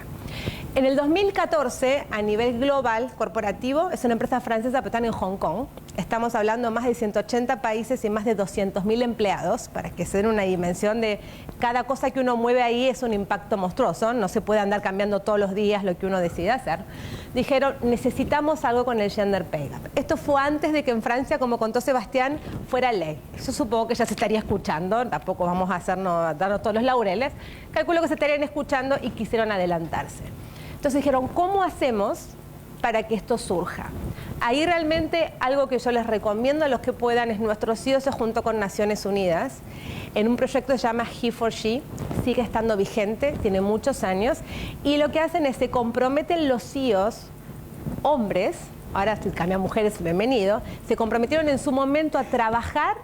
En el 2014, a nivel global corporativo, es una empresa francesa, pero están en Hong Kong, Estamos hablando de más de 180 países y más de 200.000 empleados, para que se den una dimensión de cada cosa que uno mueve ahí es un impacto monstruoso, no se puede andar cambiando todos los días lo que uno decide hacer. Dijeron, necesitamos algo con el gender pay gap. Esto fue antes de que en Francia, como contó Sebastián, fuera ley. Eso supongo que ya se estaría escuchando, tampoco vamos a darnos todos los laureles. Calculo que se estarían escuchando y quisieron adelantarse. Entonces dijeron, ¿cómo hacemos para que esto surja? Ahí realmente algo que yo les recomiendo a los que puedan es nuestro CEO se juntó con Naciones Unidas en un proyecto que se llama He4She, sigue estando vigente, tiene muchos años, y lo que hacen es se comprometen los CEOs, hombres, ahora si cambian mujeres, bienvenido, se comprometieron en su momento a trabajar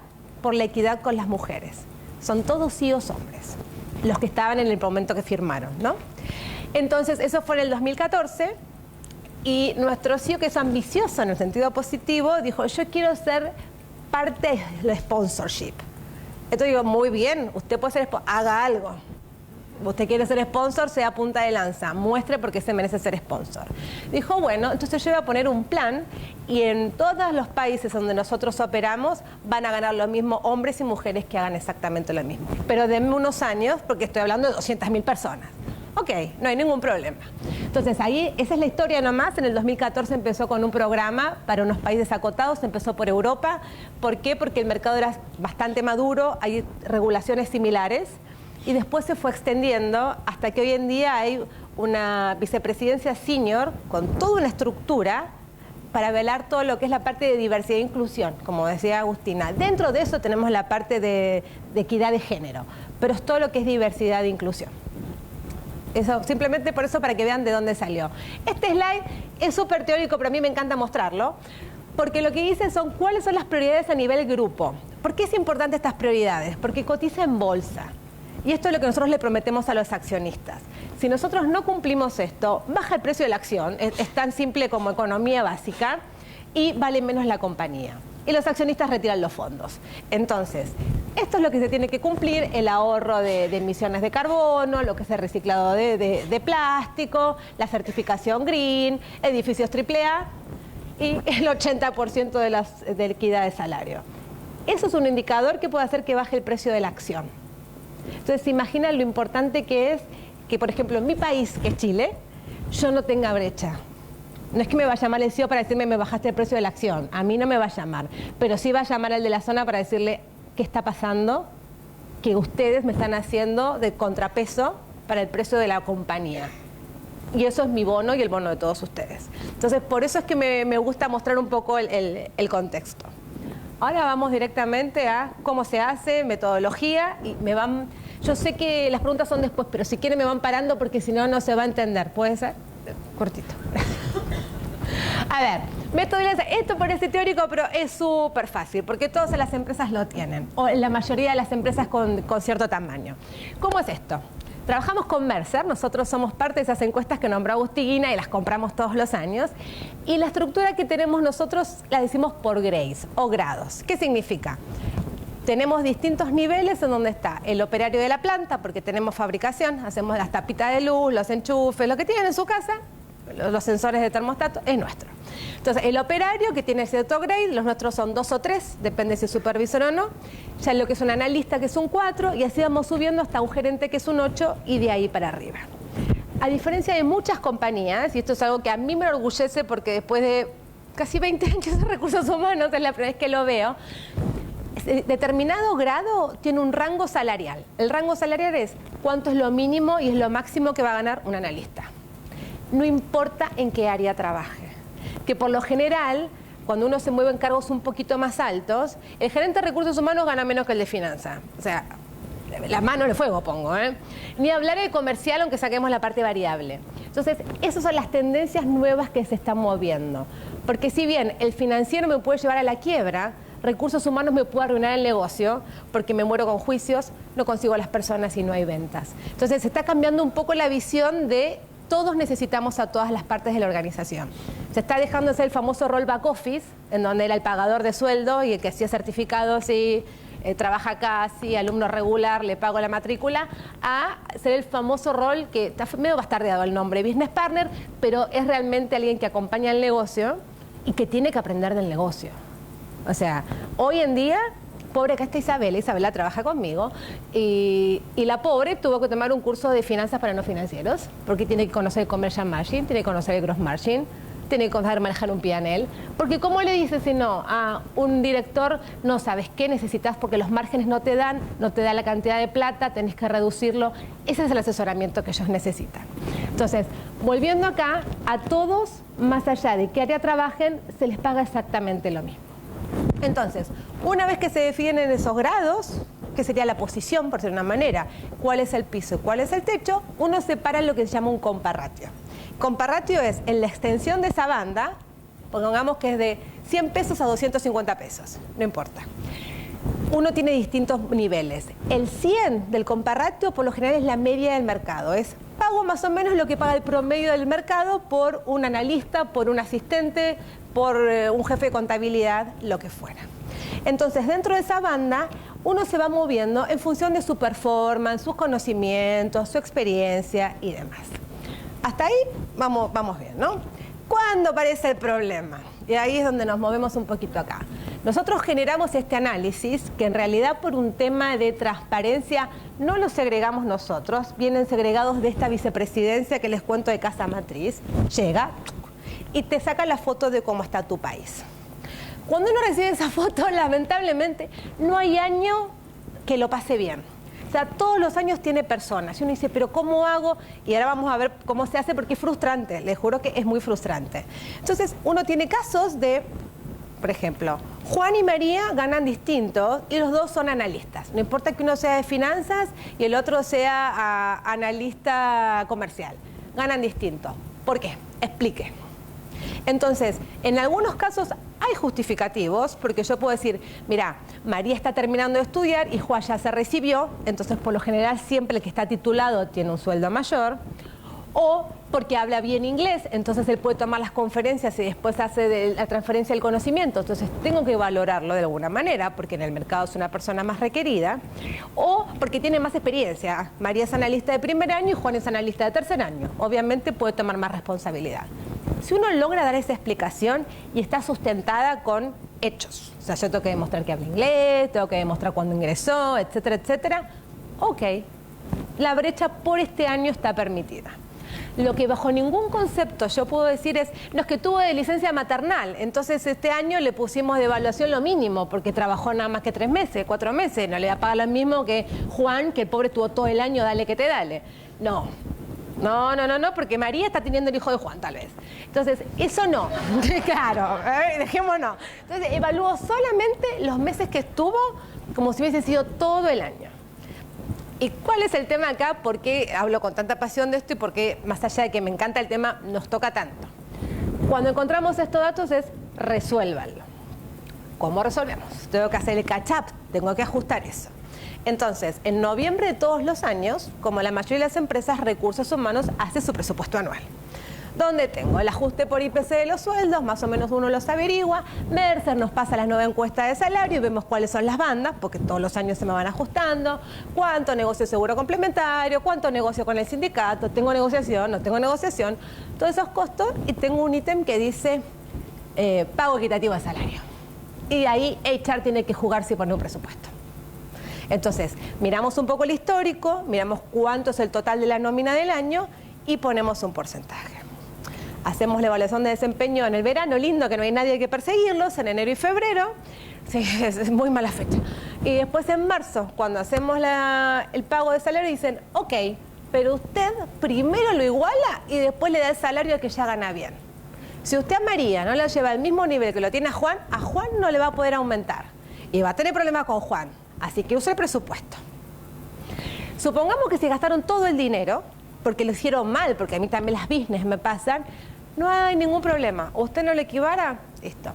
por la equidad con las mujeres. Son todos CEOs hombres, los que estaban en el momento que firmaron, ¿no? Entonces, eso fue en el 2014. Y nuestro CEO, que es ambicioso en el sentido positivo, dijo, yo quiero ser parte del sponsorship. Entonces digo, muy bien, usted puede ser haga algo. Usted quiere ser sponsor, sea punta de lanza, muestre por qué se merece ser sponsor. Dijo, bueno, entonces yo voy a poner un plan y en todos los países donde nosotros operamos van a ganar lo mismo hombres y mujeres que hagan exactamente lo mismo. Pero denme unos años, porque estoy hablando de 200.000 personas. Ok, no hay ningún problema. Entonces ahí, esa es la historia nomás. En el 2014 empezó con un programa para unos países acotados, empezó por Europa. ¿Por qué? Porque el mercado era bastante maduro, hay regulaciones similares y después se fue extendiendo hasta que hoy en día hay una vicepresidencia senior con toda una estructura para velar todo lo que es la parte de diversidad e inclusión, como decía Agustina. Dentro de eso tenemos la parte de equidad de género, pero es todo lo que es diversidad e inclusión. Eso, simplemente por eso, para que vean de dónde salió. Este slide es súper teórico, pero a mí me encanta mostrarlo, porque lo que dice son cuáles son las prioridades a nivel grupo. ¿Por qué es importante estas prioridades? Porque cotiza en bolsa. Y esto es lo que nosotros le prometemos a los accionistas. Si nosotros no cumplimos esto, baja el precio de la acción, es tan simple como economía básica, y vale menos la compañía. Y los accionistas retiran los fondos. Entonces, esto es lo que se tiene que cumplir, el ahorro de emisiones de carbono, lo que es el reciclado de plástico, la certificación green, edificios AAA y el 80% de equidad de salario. Eso es un indicador que puede hacer que baje el precio de la acción. Entonces, se imaginan lo importante que es que, por ejemplo, en mi país, que es Chile, yo no tenga brecha. No es que me va a llamar el CEO para decirme me bajaste el precio de la acción, a mí no me va a llamar, pero sí va a llamar al de la zona para decirle qué está pasando, que ustedes me están haciendo de contrapeso para el precio de la compañía. Y eso es mi bono y el bono de todos ustedes. Entonces, por eso es que me gusta mostrar un poco el contexto. Ahora vamos directamente a cómo se hace, metodología, y yo sé que las preguntas son después, pero si quieren me van parando porque si no, no se va a entender. ¿Puede ser? Cortito. A ver, metodología, esto parece teórico, pero es súper fácil, porque todas las empresas lo tienen, o la mayoría de las empresas con cierto tamaño. ¿Cómo es esto? Trabajamos con Mercer, nosotros somos parte de esas encuestas que nombró Agustina y las compramos todos los años, y la estructura que tenemos nosotros la decimos por grades o grados. ¿Qué significa? Tenemos distintos niveles en donde está el operario de la planta, porque tenemos fabricación, hacemos las tapitas de luz, los enchufes, lo que tienen en su casa, los sensores de termostato, es nuestro. Entonces, el operario que tiene cierto grade, los nuestros son 2 o 3, depende si es supervisor o no, ya lo que es un analista que es un 4, y así vamos subiendo hasta un gerente que es un 8, y de ahí para arriba. A diferencia de muchas compañías, y esto es algo que a mí me enorgullece porque después de casi 20 años de recursos humanos, es la primera vez que lo veo, determinado grado tiene un rango salarial. El rango salarial es cuánto es lo mínimo y es lo máximo que va a ganar un analista. No importa en qué área trabaje. Que por lo general, cuando uno se mueve en cargos un poquito más altos, el gerente de recursos humanos gana menos que el de finanzas. O sea, la mano en el fuego pongo, ¿eh? Ni hablar de comercial, aunque saquemos la parte variable. Entonces, esas son las tendencias nuevas que se están moviendo. Porque si bien el financiero me puede llevar a la quiebra, recursos humanos me puede arruinar el negocio porque me muero con juicios, no consigo a las personas y no hay ventas. Entonces, se está cambiando un poco la visión de todos necesitamos a todas las partes de la organización. Se está dejando de ser el famoso rol back office, en donde era el pagador de sueldo y el que hacía certificados y trabaja acá, sí, alumno regular, le pago la matrícula, a ser el famoso rol que está medio bastardeado el nombre, business partner, pero es realmente alguien que acompaña el negocio y que tiene que aprender del negocio. O sea, hoy en día, pobre que está Isabela trabaja conmigo, y la pobre tuvo que tomar un curso de finanzas para no financieros, porque tiene que conocer el commercial margin, tiene que conocer el gross margin, tiene que saber manejar un P&L, porque ¿cómo le dices si no a un director, no sabes qué necesitas porque los márgenes no te da la cantidad de plata, tenés que reducirlo? Ese es el asesoramiento que ellos necesitan. Entonces, volviendo acá, a todos, más allá de qué área trabajen, se les paga exactamente lo mismo. Entonces, una vez que se definen esos grados, que sería la posición, por decir una manera, cuál es el piso y cuál es el techo, uno separa lo que se llama un comparratio. Comparratio es en la extensión de esa banda, pongamos que es de 100 pesos a 250 pesos, no importa. Uno tiene distintos niveles. El 100 del comparratio por lo general es la media del mercado, es pago más o menos lo que paga el promedio del mercado por un analista, por un asistente, por un jefe de contabilidad, lo que fuera. Entonces, dentro de esa banda, uno se va moviendo en función de su performance, sus conocimientos, su experiencia y demás. Hasta ahí vamos bien, ¿no? ¿Cuándo aparece el problema? Y ahí es donde nos movemos un poquito acá. Nosotros generamos este análisis que en realidad por un tema de transparencia no lo segregamos nosotros, vienen segregados de esta vicepresidencia que les cuento de Casa Matriz, llega y te saca la foto de cómo está tu país. Cuando uno recibe esa foto, lamentablemente, no hay año que lo pase bien. O sea, todos los años tiene personas. Y uno dice, ¿pero cómo hago? Y ahora vamos a ver cómo se hace porque es frustrante. Les juro que es muy frustrante. Entonces, uno tiene casos de, por ejemplo, Juan y María ganan distinto y los dos son analistas. No importa que uno sea de finanzas y el otro sea analista comercial. Ganan distinto. ¿Por qué? Explique. Entonces, en algunos casos hay justificativos, porque yo puedo decir, mira, María está terminando de estudiar y Juan ya se recibió, entonces por lo general siempre el que está titulado tiene un sueldo mayor, o porque habla bien inglés, entonces él puede tomar las conferencias y después hace la transferencia del conocimiento, entonces tengo que valorarlo de alguna manera, porque en el mercado es una persona más requerida, o porque tiene más experiencia. María es analista de primer año y Juan es analista de tercer año, obviamente puede tomar más responsabilidad. Si uno logra dar esa explicación y está sustentada con hechos, o sea, yo tengo que demostrar que habla inglés, tengo que demostrar cuándo ingresó, etcétera, etcétera, ok, la brecha por este año está permitida. Lo que bajo ningún concepto yo puedo decir es, no, es que tuvo de licencia maternal, entonces este año le pusimos de evaluación lo mínimo, porque trabajó nada más que 3 meses, 4 meses, no le va a pagar lo mismo que Juan, que el pobre tuvo todo el año, dale que te dale. No, porque María está teniendo el hijo de Juan, tal vez. Entonces, eso no, claro, dejémonos. Entonces, evalúo solamente los meses que estuvo como si hubiese sido todo el año. ¿Y cuál es el tema acá? ¿Por qué hablo con tanta pasión de esto y por qué, más allá de que me encanta el tema, nos toca tanto? Cuando encontramos estos datos es resuélvanlo. ¿Cómo resolvemos? Tengo que hacer el catch-up, tengo que ajustar eso. Entonces, en noviembre de todos los años, como la mayoría de las empresas, Recursos Humanos hace su presupuesto anual, donde tengo el ajuste por IPC de los sueldos, más o menos uno los averigua, Mercer nos pasa la nueva encuesta de salario y vemos cuáles son las bandas, porque todos los años se me van ajustando, cuánto negocio seguro complementario, cuánto negocio con el sindicato, tengo negociación, no tengo negociación, todos esos costos, y tengo un ítem que dice pago equitativo de salario. Y ahí HR tiene que jugarse y poner un presupuesto. Entonces, miramos un poco el histórico, miramos cuánto es el total de la nómina del año y ponemos un porcentaje. Hacemos la evaluación de desempeño en el verano, lindo, que no hay nadie que perseguirlos, en enero y febrero. Sí, es muy mala fecha. Y después en marzo, cuando hacemos el pago de salario, dicen, ok, pero usted primero lo iguala y después le da el salario al que ya gana bien. Si usted a María no la lleva al mismo nivel que lo tiene a Juan no le va a poder aumentar. Y va a tener problemas con Juan. Así que use el presupuesto. Supongamos que se gastaron todo el dinero, porque lo hicieron mal, porque a mí también las business me pasan, no hay ningún problema. Usted no le equivara, listo.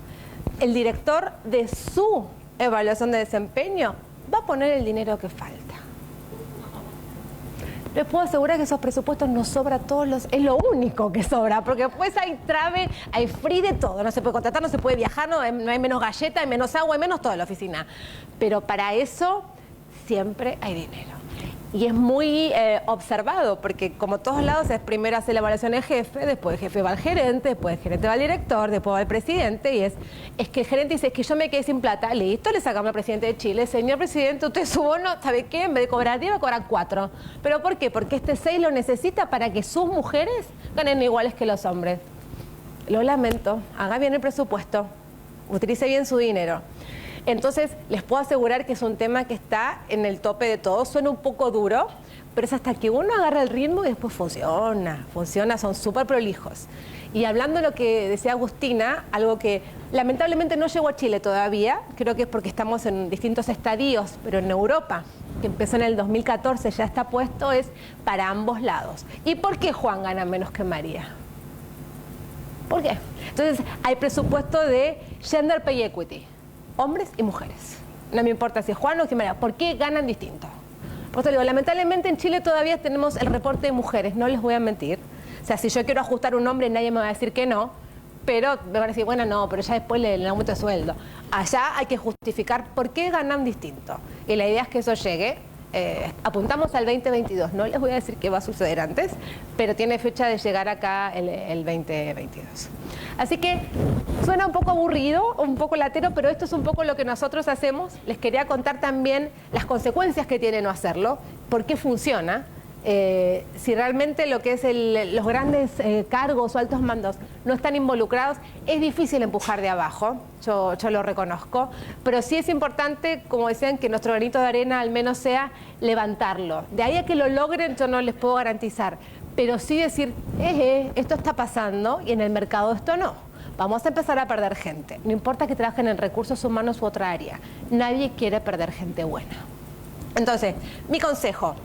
El director de su evaluación de desempeño va a poner el dinero que falta. Les puedo asegurar que esos presupuestos no sobra todos los... Es lo único que sobra, porque después hay trave, hay free de todo. No se puede contratar, no se puede viajar, no hay menos galleta, hay menos agua, hay menos todo en la oficina. Pero para eso siempre hay dinero. Y es muy observado, porque como todos lados, es primero hace la evaluación el jefe, después el jefe va al gerente, después el gerente va al director, después va al presidente, y es que el gerente dice, es que yo me quedé sin plata, listo, le sacamos al presidente de Chile, señor presidente, usted su bono, ¿sabe qué? En vez de cobrar 10, va a cobrar 4. ¿Pero por qué? Porque este 6 lo necesita para que sus mujeres ganen iguales que los hombres. Lo lamento, haga bien el presupuesto, utilice bien su dinero. Entonces, les puedo asegurar que es un tema que está en el tope de todo. Suena un poco duro, pero es hasta que uno agarra el ritmo y después funciona, son súper prolijos. Y hablando de lo que decía Agustina, algo que lamentablemente no llegó a Chile todavía, creo que es porque estamos en distintos estadios, pero en Europa, que empezó en el 2014, ya está puesto, es para ambos lados. ¿Y por qué Juan gana menos que María? ¿Por qué? Entonces, hay presupuesto de Gender Pay Equity. Hombres y mujeres. No me importa si es Juan o si María. ¿Por qué ganan distinto? Por eso digo, lamentablemente en Chile todavía tenemos el reporte de mujeres, no les voy a mentir. O sea, si yo quiero ajustar un hombre, nadie me va a decir que no, pero me van a decir, bueno, no, pero ya después le aumento de sueldo. Allá hay que justificar por qué ganan distinto. Y la idea es que eso llegue. Apuntamos al 2022, no les voy a decir qué va a suceder antes, pero tiene fecha de llegar acá el 2022. Así que suena un poco aburrido, un poco latero, pero esto es un poco lo que nosotros hacemos. Les quería contar también las consecuencias que tiene no hacerlo, por qué funciona. Si realmente lo que es los grandes cargos o altos mandos no están involucrados, es difícil empujar de abajo, yo lo reconozco, pero sí es importante, como decían, que nuestro granito de arena al menos sea levantarlo. De ahí a que lo logren yo no les puedo garantizar, pero sí decir, esto está pasando y en el mercado esto no. Vamos a empezar a perder gente, no importa que trabajen en recursos humanos u otra área, nadie quiere perder gente buena. Entonces, mi consejo,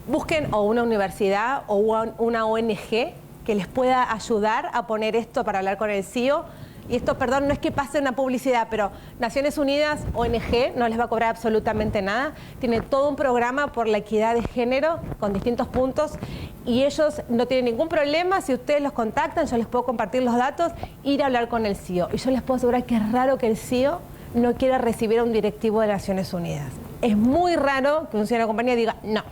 busquen o una universidad o una ONG que les pueda ayudar a poner esto para hablar con el CEO. Y esto, perdón, no es que pase una publicidad, pero Naciones Unidas, ONG, no les va a cobrar absolutamente nada. Tiene todo un programa por la equidad de género con distintos puntos y ellos no tienen ningún problema. Si ustedes los contactan, yo les puedo compartir los datos, ir a hablar con el CEO. Y yo les puedo asegurar que es raro que el CEO no quiera recibir a un directivo de Naciones Unidas. Es muy raro que un CEO de una compañía diga no.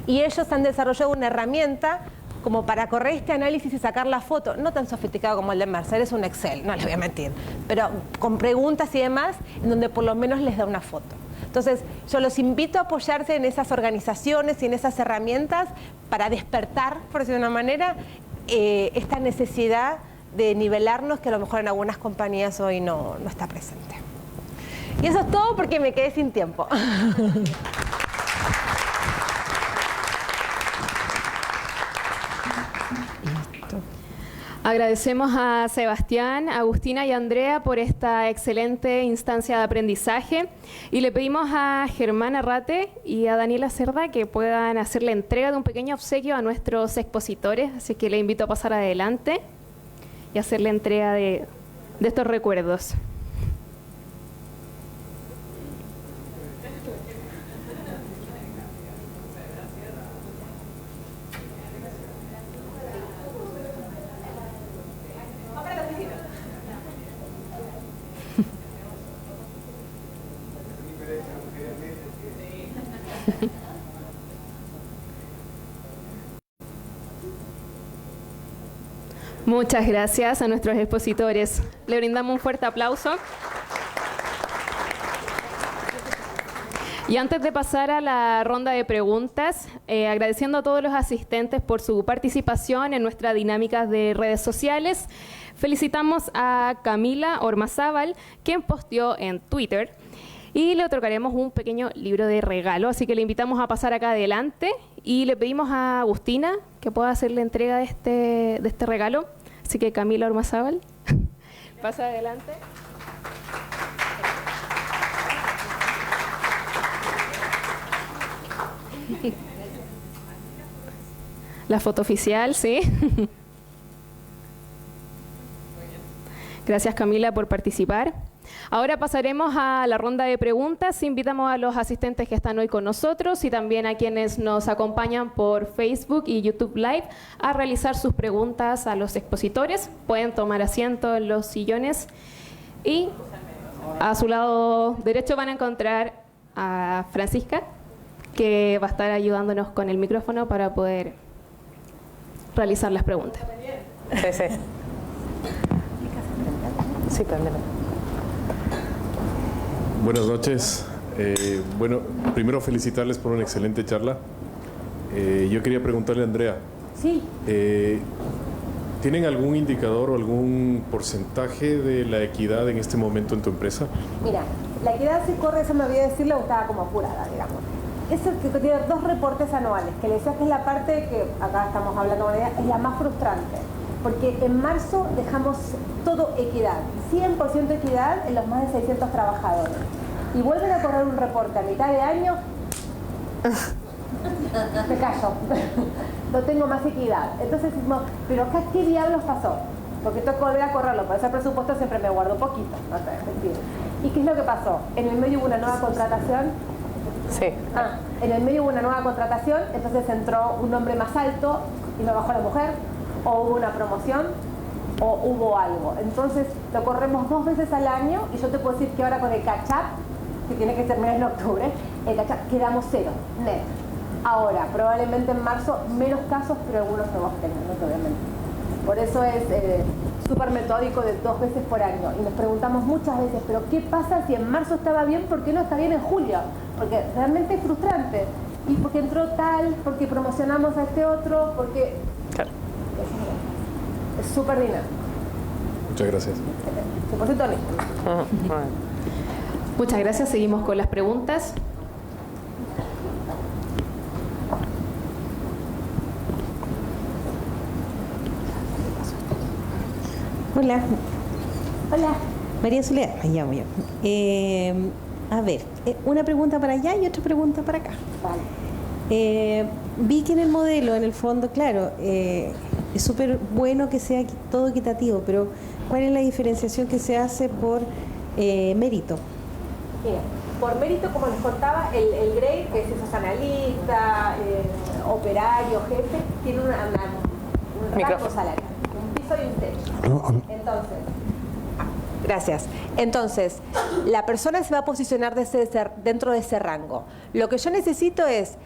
Y ellos han desarrollado una herramienta como para correr este análisis y sacar la foto, no tan sofisticado como el de Mercer, es un Excel, no les voy a mentir, pero con preguntas y demás, en donde por lo menos les da una foto. Entonces, yo los invito a apoyarse en esas organizaciones y en esas herramientas para despertar, por decirlo de una manera, esta necesidad de nivelarnos que a lo mejor en algunas compañías hoy no está presente. Y eso es todo porque me quedé sin tiempo. Agradecemos a Sebastián, Agustina y Andrea por esta excelente instancia de aprendizaje y le pedimos a Germán Arrate y a Daniela Cerda que puedan hacer la entrega de un pequeño obsequio a nuestros expositores, así que le invito a pasar adelante y hacer la entrega de estos recuerdos. Muchas gracias a nuestros expositores. Le brindamos un fuerte aplauso. Y antes de pasar a la ronda de preguntas, agradeciendo a todos los asistentes por su participación en nuestra dinámica de redes sociales, felicitamos a Camila Ormazábal, quien posteó en Twitter, y le otorgaremos un pequeño libro de regalo, así que le invitamos a pasar acá adelante y le pedimos a Agustina que pueda hacer la entrega de este regalo. Así que Camila Ormazábal, pasa adelante. La foto oficial, sí. Gracias Camila por participar. Ahora pasaremos a la ronda de preguntas. Invitamos a los asistentes que están hoy con nosotros y también a quienes nos acompañan por Facebook y YouTube Live a realizar sus preguntas a los expositores. Pueden tomar asiento en los sillones y a su lado derecho van a encontrar a Francisca, que va a estar ayudándonos con el micrófono para poder realizar las preguntas. Sí, sí. Sí, prendelo. Buenas noches. Bueno, primero felicitarles por una excelente charla. Yo quería preguntarle a Andrea. Sí. ¿Tienen algún indicador o algún porcentaje de la equidad en este momento en tu empresa? Mira, la equidad se corre, eso me olvidé decirle, estaba como apurada, digamos. Es el que tiene 2 reportes anuales, que le decía que es la parte que, acá estamos hablando con ella, es la más frustrante. Porque en marzo dejamos todo equidad, 100% equidad en los más de 600 trabajadores. Y vuelven a correr un reporte a mitad de año, me callo, no tengo más equidad. Entonces decimos, pero acá ¿qué diablos pasó? Porque tengo que volver a correrlo, por ese presupuesto siempre me guardo poquito, no sé, mentir. ¿Y qué es lo que pasó? En el medio hubo una nueva contratación. Sí. En el medio hubo una nueva contratación, entonces entró un hombre más alto y me bajó la mujer, o hubo una promoción, o hubo algo. Entonces lo corremos 2 veces al año y yo te puedo decir que ahora con el catch-up, que tiene que terminar en octubre, el catch-up quedamos 0, net. Ahora, probablemente en marzo menos casos, pero algunos no vamos a tener, obviamente. Por eso es súper metódico de 2 veces por año. Y nos preguntamos muchas veces, pero ¿qué pasa si en marzo estaba bien? ¿Por qué no está bien en julio? Porque realmente es frustrante. Y porque entró tal, porque promocionamos a este otro, porque... Claro. Es súper dinámico. Muchas gracias. 100% honesto. Muchas gracias. Seguimos con las preguntas. Hola, Hola. María Soledad, me llamo yo. A ver, una pregunta para allá y otra pregunta para acá. Vale. Vi que en el modelo, en el fondo, claro, es súper bueno que sea todo equitativo, pero ¿cuál es la diferenciación que se hace por mérito? Mira, por mérito, como les contaba, el grade, que es esos analista, operario, jefe, tiene un rango Micrófono. salarial, un piso y un techo. Entonces, gracias. Entonces, la persona se va a posicionar dentro de ese rango. Lo que yo necesito es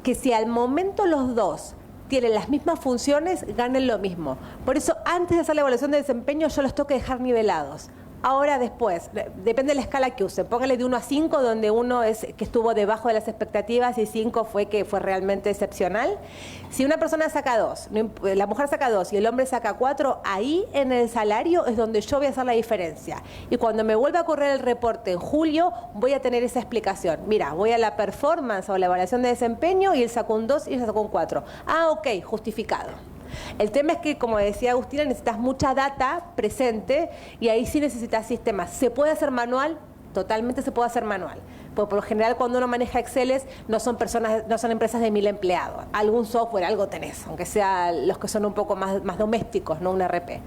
que si al momento los dos tienen las mismas funciones, ganen lo mismo. Por eso, antes de hacer la evaluación de desempeño, yo los tengo que dejar nivelados. Ahora después, depende de la escala que usen. Póngale de 1 a 5, donde 1 es que estuvo debajo de las expectativas y 5 fue que fue realmente excepcional. Si una persona saca 2, la mujer saca 2 y el hombre saca 4, ahí en el salario es donde yo voy a hacer la diferencia. Y cuando me vuelva a correr el reporte en julio, voy a tener esa explicación. Mira, voy a la performance o la evaluación de desempeño y él sacó un 2 y él sacó un 4. Ah, ok, justificado. El tema es que, como decía Agustina, necesitas mucha data presente y ahí sí necesitas sistemas. ¿Se puede hacer manual? Totalmente se puede hacer manual. Porque por lo general cuando uno maneja Excel no son empresas de 1000 empleados. Algún software, algo tenés, aunque sea los que son un poco más domésticos, no un RP.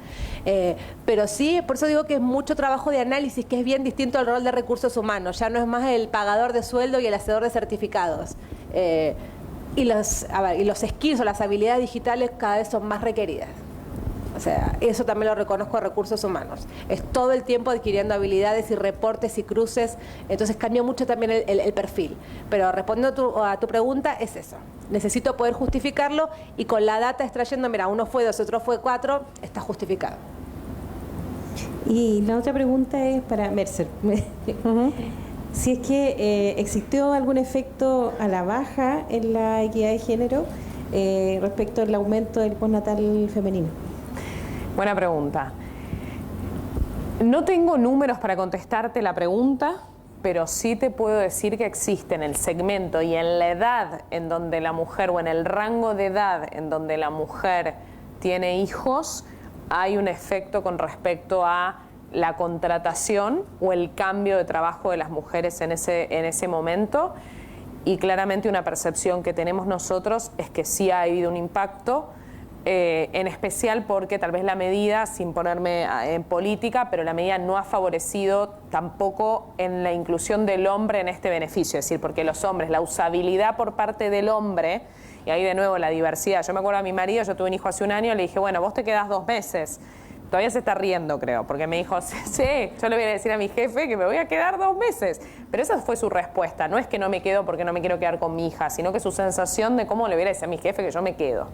Pero sí, por eso digo que es mucho trabajo de análisis, que es bien distinto al rol de recursos humanos. Ya no es más el pagador de sueldo y el hacedor de certificados. Y los skills o las habilidades digitales cada vez son más requeridas. O sea, eso también lo reconozco a recursos humanos. Es todo el tiempo adquiriendo habilidades y reportes y cruces. Entonces cambia mucho también el perfil. Pero respondiendo a tu pregunta, es eso. Necesito poder justificarlo y con la data extrayendo, mira, uno fue 2, otro fue 4, está justificado. Y la otra pregunta es para Mercer. Si es que existió algún efecto a la baja en la equidad de género respecto al aumento del postnatal femenino. Buena pregunta. No tengo números para contestarte la pregunta, pero sí te puedo decir que existe en el segmento y en la edad en donde la mujer, o en el rango de edad en donde la mujer tiene hijos, hay un efecto con respecto a la contratación o el cambio de trabajo de las mujeres en ese momento, y claramente una percepción que tenemos nosotros es que sí ha habido un impacto, en especial porque tal vez la medida, sin ponerme en política, pero la medida no ha favorecido tampoco en la inclusión del hombre en este beneficio, es decir, porque los hombres, la usabilidad por parte del hombre, y ahí de nuevo la diversidad. Yo me acuerdo a mi marido, yo tuve un hijo hace un año, le dije, bueno, vos te quedás 2 meses. Todavía se está riendo, creo, porque me dijo, sí, yo le voy a decir a mi jefe que me voy a quedar 2 meses. Pero esa fue su respuesta. No es que no me quedo porque no me quiero quedar con mi hija, sino que su sensación de cómo le voy a decir a mi jefe que yo me quedo.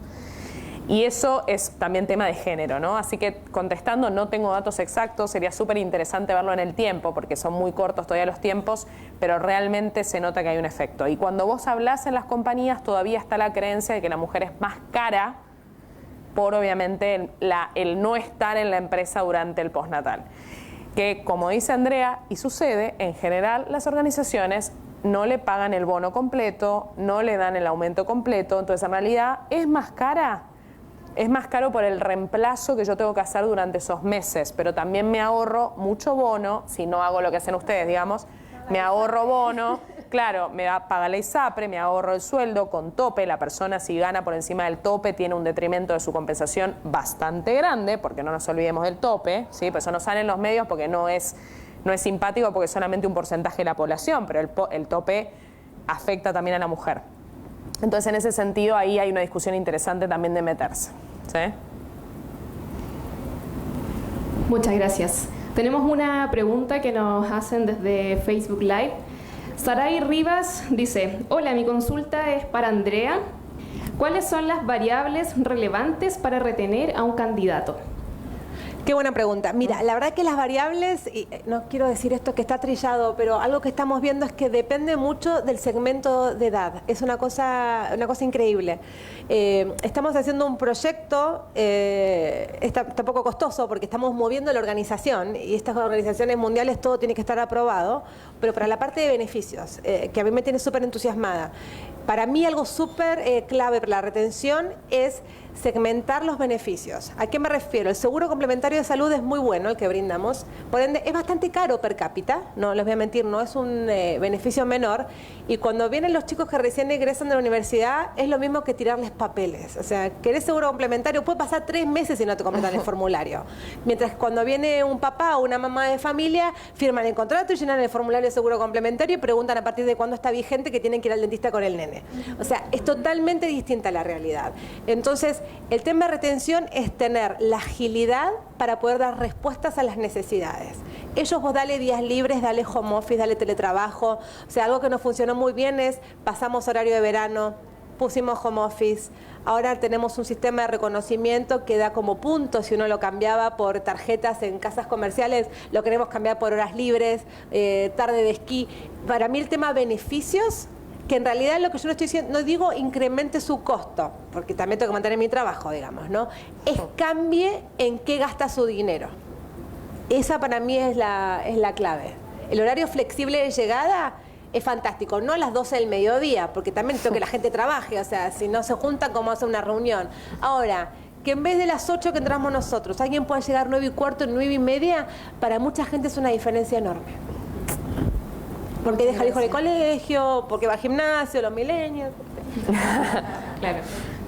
Y eso es también tema de género, ¿no? Así que contestando, no tengo datos exactos, sería súper interesante verlo en el tiempo, porque son muy cortos todavía los tiempos, pero realmente se nota que hay un efecto. Y cuando vos hablás en las compañías, todavía está la creencia de que la mujer es más cara por obviamente el no estar en la empresa durante el postnatal. Que como dice Andrea, y sucede, en general las organizaciones no le pagan el bono completo, no le dan el aumento completo, entonces en realidad es más cara. Es más caro por el reemplazo que yo tengo que hacer durante esos meses, pero también me ahorro mucho bono, si no hago lo que hacen ustedes, digamos, me ahorro bono. Claro, me paga la ISAPRE, me ahorro el sueldo con tope. La persona si gana por encima del tope tiene un detrimento de su compensación bastante grande, porque no nos olvidemos del tope, ¿sí? Pues eso no sale en los medios porque no es simpático porque es solamente un porcentaje de la población, pero el tope afecta también a la mujer. Entonces en ese sentido ahí hay una discusión interesante también de meterse, ¿sí? Muchas gracias. Tenemos una pregunta que nos hacen desde Facebook Live. Saray Rivas dice, hola, mi consulta es para Andrea. ¿Cuáles son las variables relevantes para retener a un candidato? Qué buena pregunta. Mira, la verdad que las variables, y no quiero decir esto que está trillado, pero algo que estamos viendo es que depende mucho del segmento de edad. Es una cosa increíble. Estamos haciendo un proyecto, está poco costoso porque estamos moviendo la organización y estas organizaciones mundiales todo tiene que estar aprobado, pero para la parte de beneficios, que a mí me tiene súper entusiasmada. Para mí algo súper clave para la retención es segmentar los beneficios. ¿A qué me refiero? El seguro complementario de salud es muy bueno, el que brindamos, por ende es bastante caro per cápita, no les voy a mentir, no es un beneficio menor, y cuando vienen los chicos que recién egresan de la universidad es lo mismo que tirarles papeles. O sea, querés seguro complementario, puede pasar 3 meses y no te completan el formulario. Mientras que cuando viene un papá o una mamá de familia, firman el contrato y llenan el formulario de seguro complementario y preguntan a partir de cuándo está vigente que tienen que ir al dentista con el nene. O sea, es totalmente distinta la realidad. Entonces, el tema de retención es tener la agilidad para poder dar respuestas a las necesidades. Ellos vos dale días libres, dale home office, dale teletrabajo. O sea, algo que nos funcionó muy bien es pasamos horario de verano, pusimos home office. Ahora tenemos un sistema de reconocimiento que da como puntos si uno lo cambiaba por tarjetas en casas comerciales, lo queremos cambiar por horas libres, tarde de esquí. Para mí el tema beneficios, que en realidad lo que yo no estoy diciendo, no digo incremente su costo, porque también tengo que mantener mi trabajo, digamos, ¿no? Es cambie en qué gasta su dinero. Esa para mí es la clave. El horario flexible de llegada es fantástico, no a las 12 del mediodía, porque también tengo que la gente trabaje, o sea, si no se juntan, ¿cómo hace una reunión? Ahora, que en vez de las 8 que entramos nosotros, alguien pueda llegar 9:15, 9:30, para mucha gente es una diferencia enorme. Porque deja el hijo en el colegio, porque va al gimnasio, los millennials. Claro.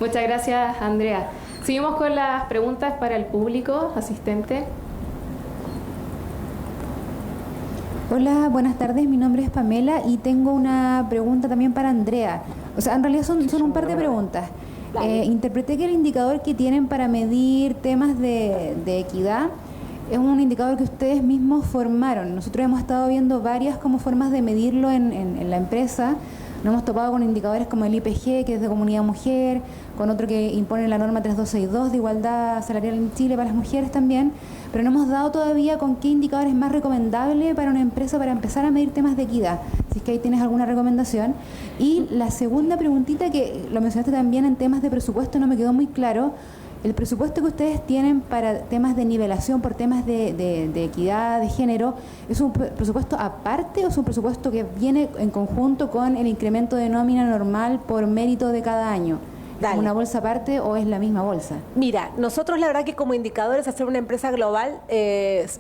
Muchas gracias, Andrea. Seguimos con las preguntas para el público asistente. Hola, buenas tardes. Mi nombre es Pamela y tengo una pregunta también para Andrea. O sea, en realidad son un par de preguntas. Interpreté que el indicador que tienen para medir temas de equidad es un indicador que ustedes mismos formaron. Nosotros hemos estado viendo varias como formas de medirlo en la empresa. Nos hemos topado con indicadores como el IPG, que es de comunidad mujer, con otro que impone la norma 3262 de igualdad salarial en Chile para las mujeres también, pero no hemos dado todavía con qué indicador es más recomendable para una empresa para empezar a medir temas de equidad, si es que ahí tienes alguna recomendación. Y la segunda preguntita, que lo mencionaste también en temas de presupuesto, no me quedó muy claro. El presupuesto que ustedes tienen para temas de nivelación por temas de equidad, de género, ¿es un presupuesto aparte o es un presupuesto que viene en conjunto con el incremento de nómina normal por mérito de cada año? ¿Es una bolsa aparte o es la misma bolsa? Mira, nosotros la verdad que como indicadores, hacer una empresa global,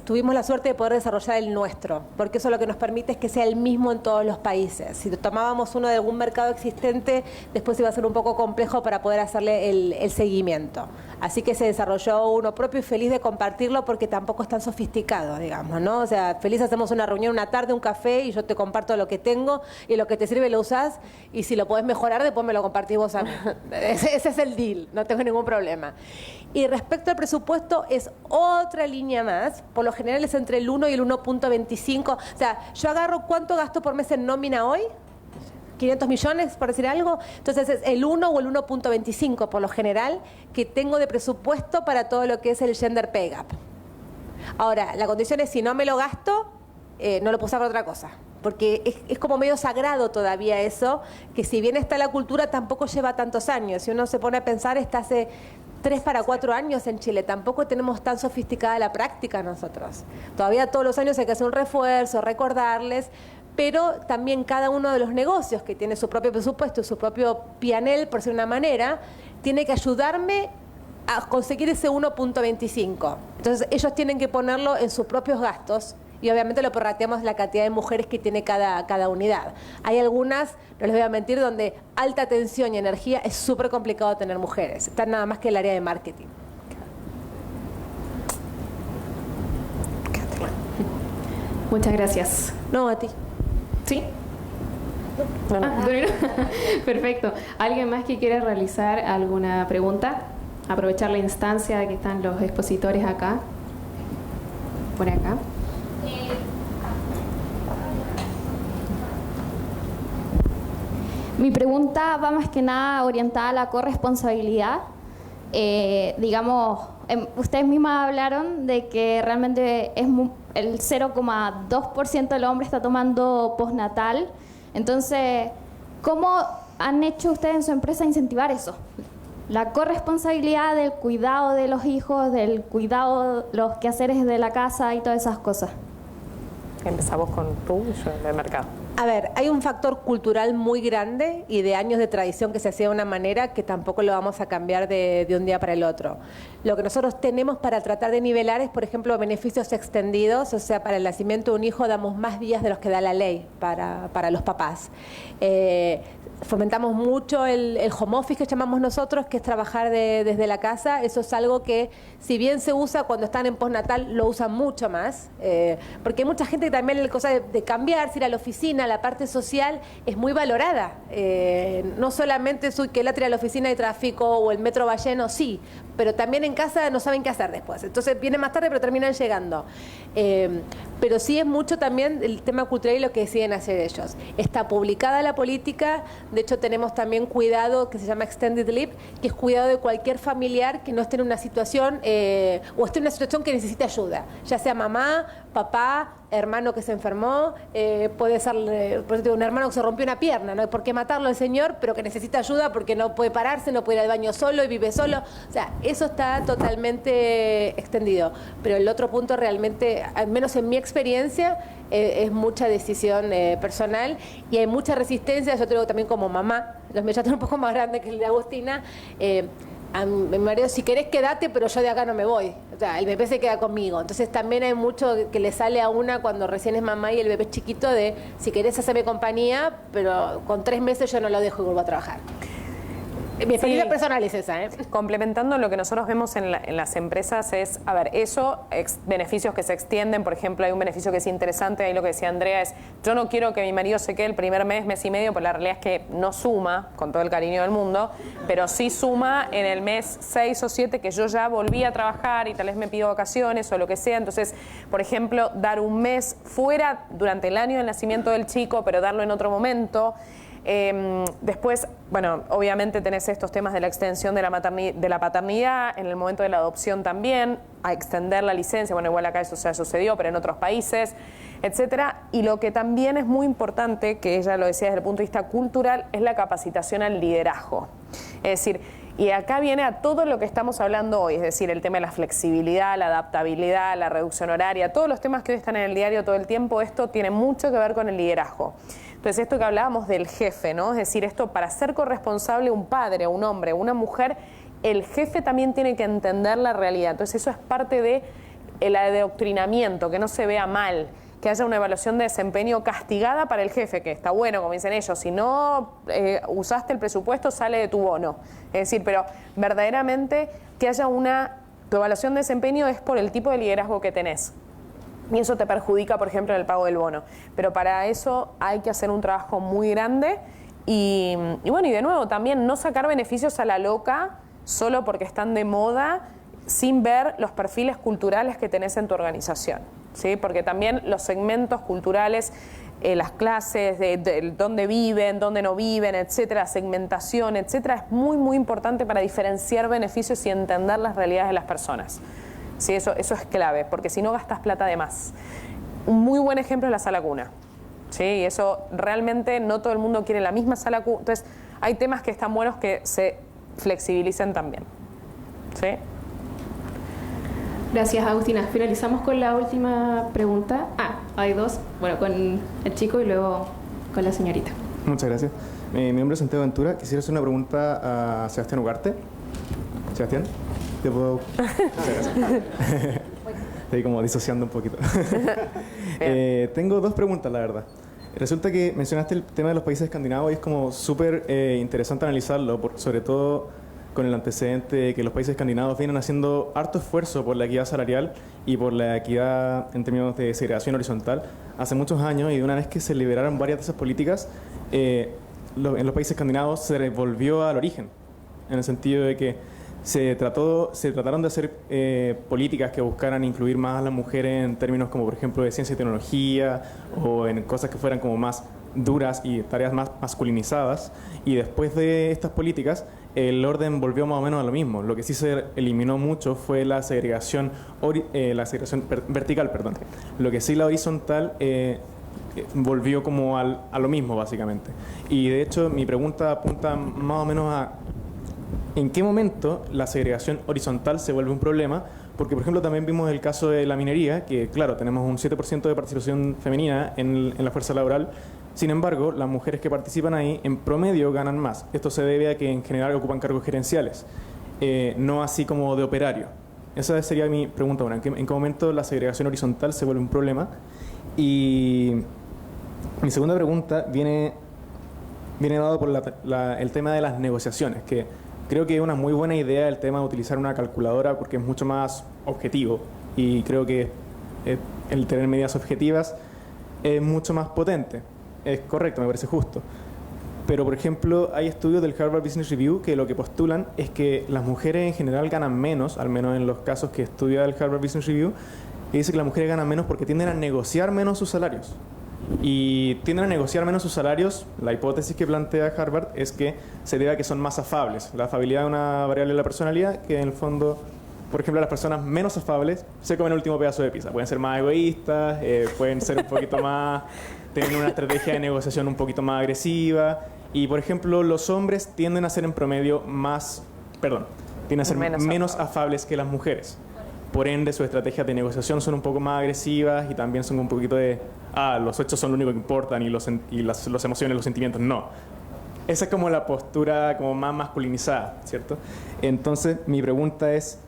tuvimos la suerte de poder desarrollar el nuestro, porque eso lo que nos permite es que sea el mismo en todos los países. Si tomábamos uno de algún mercado existente, después iba a ser un poco complejo para poder hacerle el seguimiento. Así que se desarrolló uno propio y feliz de compartirlo porque tampoco es tan sofisticado, digamos, ¿no? O sea, feliz hacemos una reunión una tarde, un café y yo te comparto lo que tengo y lo que te sirve lo usás y si lo podés mejorar después me lo compartís vos a mí. Ese es el deal, no tengo ningún problema. Y respecto al presupuesto es otra línea más, por lo general es entre el 1 y el 1.25, o sea, yo agarro cuánto gasto por mes en nómina hoy, 500 millones, por decir algo, entonces es el 1 o el 1.25 por lo general que tengo de presupuesto para todo lo que es el gender pay gap. Ahora, la condición es si no me lo gasto, no lo puedo usar para otra cosa, porque es como medio sagrado todavía eso, que si bien está la cultura tampoco lleva tantos años, si uno se pone a pensar está hace 3 para 4 años en Chile, tampoco tenemos tan sofisticada la práctica nosotros. Todavía todos los años hay que hacer un refuerzo, recordarles, pero también cada uno de los negocios que tiene su propio presupuesto, su propio P&L, por decir una manera, tiene que ayudarme a conseguir ese 1.25. Entonces ellos tienen que ponerlo en sus propios gastos y obviamente lo prorrateamos la cantidad de mujeres que tiene cada unidad. Hay algunas, no les voy a mentir, donde alta tensión y energía es súper complicado tener mujeres. Está nada más que el área de marketing. Muchas gracias. No, a ti. ¿Sí? Perfecto. ¿Alguien más que quiera realizar alguna pregunta? Aprovechar la instancia de que están los expositores acá. Por acá. Mi pregunta va más que nada orientada a la corresponsabilidad. Digamos, ustedes mismas hablaron de que realmente es el 0,2% del hombre está tomando postnatal. Entonces, ¿cómo han hecho ustedes en su empresa incentivar eso? La corresponsabilidad del cuidado de los hijos, del cuidado, los quehaceres de la casa y todas esas cosas. Empezamos con tú y yo del mercado. A ver, hay un factor cultural muy grande y de años de tradición que se hacía de una manera que tampoco lo vamos a cambiar de un día para el otro. Lo que nosotros tenemos para tratar de nivelar es, por ejemplo, beneficios extendidos, o sea, para el nacimiento de un hijo damos más días de los que da la ley para los papás. Fomentamos mucho el home office que llamamos nosotros, que es trabajar desde la casa. Eso es algo que, si bien se usa cuando están en postnatal, lo usan mucho más, porque hay mucha gente que también la cosa de cambiarse, ir a la oficina, la parte social es muy valorada. No solamente que el ir a la oficina de tráfico o el metro va lleno, sí, pero también en casa no saben qué hacer después. Entonces vienen más tarde, pero terminan llegando. Pero sí es mucho también el tema cultural y lo que deciden hacer ellos. Está publicada la política. De hecho, tenemos también cuidado que se llama Extended Leave, que es cuidado de cualquier familiar que no esté en una situación o esté en una situación que necesite ayuda, ya sea mamá, papá, hermano que se enfermó, puede ser un hermano que se rompió una pierna, no hay por qué matarlo el señor, pero que necesita ayuda porque no puede pararse, no puede ir al baño solo y vive solo. O sea, eso está totalmente extendido. Pero el otro punto realmente, al menos en mi experiencia, es mucha decisión personal y hay mucha resistencia. Yo te lo digo también como mamá, los míos ya están un poco más grandes que el de Agustina. A mi marido, si querés quédate, pero yo de acá no me voy. O sea, el bebé se queda conmigo. Entonces también hay mucho que le sale a una cuando recién es mamá y el bebé es chiquito de, si querés hacerme compañía, pero con 3 meses yo no lo dejo y vuelvo a trabajar. Mi experiencia personal es esa, ¿eh? Complementando lo que nosotros vemos en las empresas es, a ver, beneficios que se extienden. Por ejemplo, hay un beneficio que es interesante, ahí lo que decía Andrea es, yo no quiero que mi marido se quede el primer mes y medio, pero la realidad es que no suma, con todo el cariño del mundo, pero sí suma en el mes 6 o 7 que yo ya volví a trabajar y tal vez me pido vacaciones o lo que sea. Entonces, por ejemplo, dar un mes fuera durante el año del nacimiento del chico, pero darlo en otro momento. Después, bueno, obviamente tenés estos temas de la extensión de la paternidad, en el momento de la adopción también, a extender la licencia, bueno, igual acá eso ya sucedió, pero en otros países, etcétera. Y lo que también es muy importante, que ella lo decía desde el punto de vista cultural, es la capacitación al liderazgo. Es decir, y acá viene a todo lo que estamos hablando hoy, es decir, el tema de la flexibilidad, la adaptabilidad, la reducción horaria, todos los temas que hoy están en el diario todo el tiempo, esto tiene mucho que ver con el liderazgo. Entonces, esto que hablábamos del jefe, ¿no? Es decir, esto para ser corresponsable un padre, un hombre, una mujer, el jefe también tiene que entender la realidad. Entonces, eso es parte de el adoctrinamiento, que no se vea mal, que haya una evaluación de desempeño castigada para el jefe, que está bueno, como dicen ellos, si no usaste el presupuesto sale de tu bono. Es decir, pero verdaderamente que haya tu evaluación de desempeño es por el tipo de liderazgo que tenés. Y eso te perjudica, por ejemplo, en el pago del bono. Pero para eso hay que hacer un trabajo muy grande y bueno, y de nuevo, también no sacar beneficios a la loca solo porque están de moda sin ver los perfiles culturales que tenés en tu organización, ¿sí? Porque también los segmentos culturales, las clases, de dónde viven, dónde no viven, etcétera, segmentación, etcétera, es muy, muy importante para diferenciar beneficios y entender las realidades de las personas. Sí, eso es clave, porque si no gastas plata de más. Un muy buen ejemplo es la sala cuna. Sí, y eso realmente no todo el mundo quiere la misma sala cuna. Entonces, hay temas que están buenos que se flexibilicen también. ¿Sí? Gracias, Agustina. Finalizamos con la última pregunta. Hay dos. Bueno, con el chico y luego con la señorita. Muchas gracias. Mi nombre es Santiago Ventura. Quisiera hacer una pregunta a Sebastián Ugarte. Sebastián, ¿te puedo...? Muchas gracias. Estoy como disociando un poquito. Tengo dos preguntas, la verdad. Resulta que mencionaste el tema de los países escandinavos y es como súper interesante analizarlo, sobre todo con el antecedente de que los países escandinavos vienen haciendo harto esfuerzo por la equidad salarial y por la equidad en términos de segregación horizontal hace muchos años, y de una vez que se liberaron varias de esas políticas, en los países escandinavos se volvió al origen, en el sentido de que se trataron de hacer políticas que buscaran incluir más a las mujeres en términos como, por ejemplo, de ciencia y tecnología, o en cosas que fueran como más duras y tareas más masculinizadas, y después de estas políticas el orden volvió más o menos a lo mismo. Lo que sí se eliminó mucho fue la segregación vertical, perdón. Lo que sí, la horizontal volvió como a lo mismo, básicamente. Y de hecho mi pregunta apunta más o menos a ¿en qué momento la segregación horizontal se vuelve un problema? Porque, por ejemplo, también vimos el caso de la minería, que, claro, tenemos un 7% de participación femenina en la fuerza laboral. Sin embargo, las mujeres que participan ahí, en promedio, ganan más. Esto se debe a que, en general, ocupan cargos gerenciales, no así como de operario. Esa sería mi pregunta ahora. ¿En qué momento la segregación horizontal se vuelve un problema? Y mi segunda pregunta viene dado por el tema de las negociaciones, que creo que es una muy buena idea el tema de utilizar una calculadora porque es mucho más objetivo, y creo que el tener medidas objetivas es mucho más potente. Es correcto, me parece justo. Pero, por ejemplo, hay estudios del Harvard Business Review que lo que postulan es que las mujeres en general ganan menos, al menos en los casos que estudia el Harvard Business Review, que dice que las mujeres ganan menos porque tienden a negociar menos sus salarios. Y tienden a negociar menos sus salarios. La hipótesis que plantea Harvard es que se debe a que son más afables. La afabilidad es una variable de la personalidad que, en el fondo, por ejemplo, las personas menos afables se comen el último pedazo de pizza. Pueden ser más egoístas, pueden ser un poquito más... tener una estrategia de negociación un poquito más agresiva. Y, por ejemplo, los hombres tienden a ser en promedio tienden a ser menos afables que las mujeres. Por ende, sus estrategias de negociación son un poco más agresivas y también son un poquito de los hechos son lo único que importan y las emociones, los sentimientos no. Esa es como la postura como más masculinizada, ¿cierto? Entonces, mi pregunta es,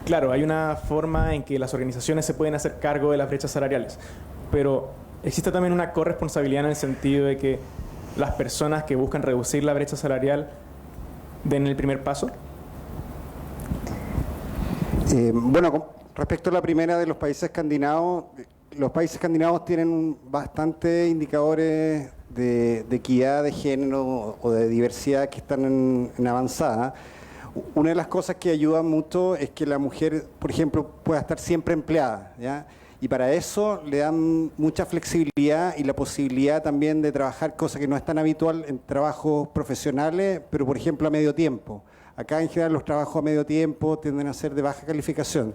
claro, hay una forma en que las organizaciones se pueden hacer cargo de las brechas salariales, pero existe también una corresponsabilidad en el sentido de que las personas que buscan reducir la brecha salarial den el primer paso. Bueno, respecto a la primera de los países escandinavos tienen bastantes indicadores de equidad de género o de diversidad que están en avanzada. Una de las cosas que ayuda mucho es que la mujer, por ejemplo, pueda estar siempre empleada, ¿ya? Y para eso le dan mucha flexibilidad y la posibilidad también de trabajar, cosa que no es tan habitual en trabajos profesionales, pero por ejemplo a medio tiempo. Acá en general los trabajos a medio tiempo tienden a ser de baja calificación.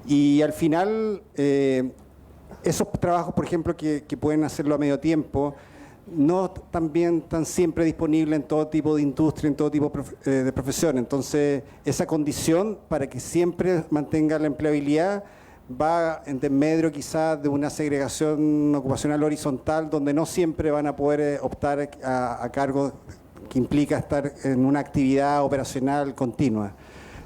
Y al final, esos trabajos, por ejemplo, que pueden hacerlo a medio tiempo, no también están siempre disponibles en todo tipo de industria, en todo tipo de profesión. Entonces, esa condición para que siempre mantenga la empleabilidad va en desmedro quizás de una segregación ocupacional horizontal, donde no siempre van a poder optar a cargos que implica estar en una actividad operacional continua.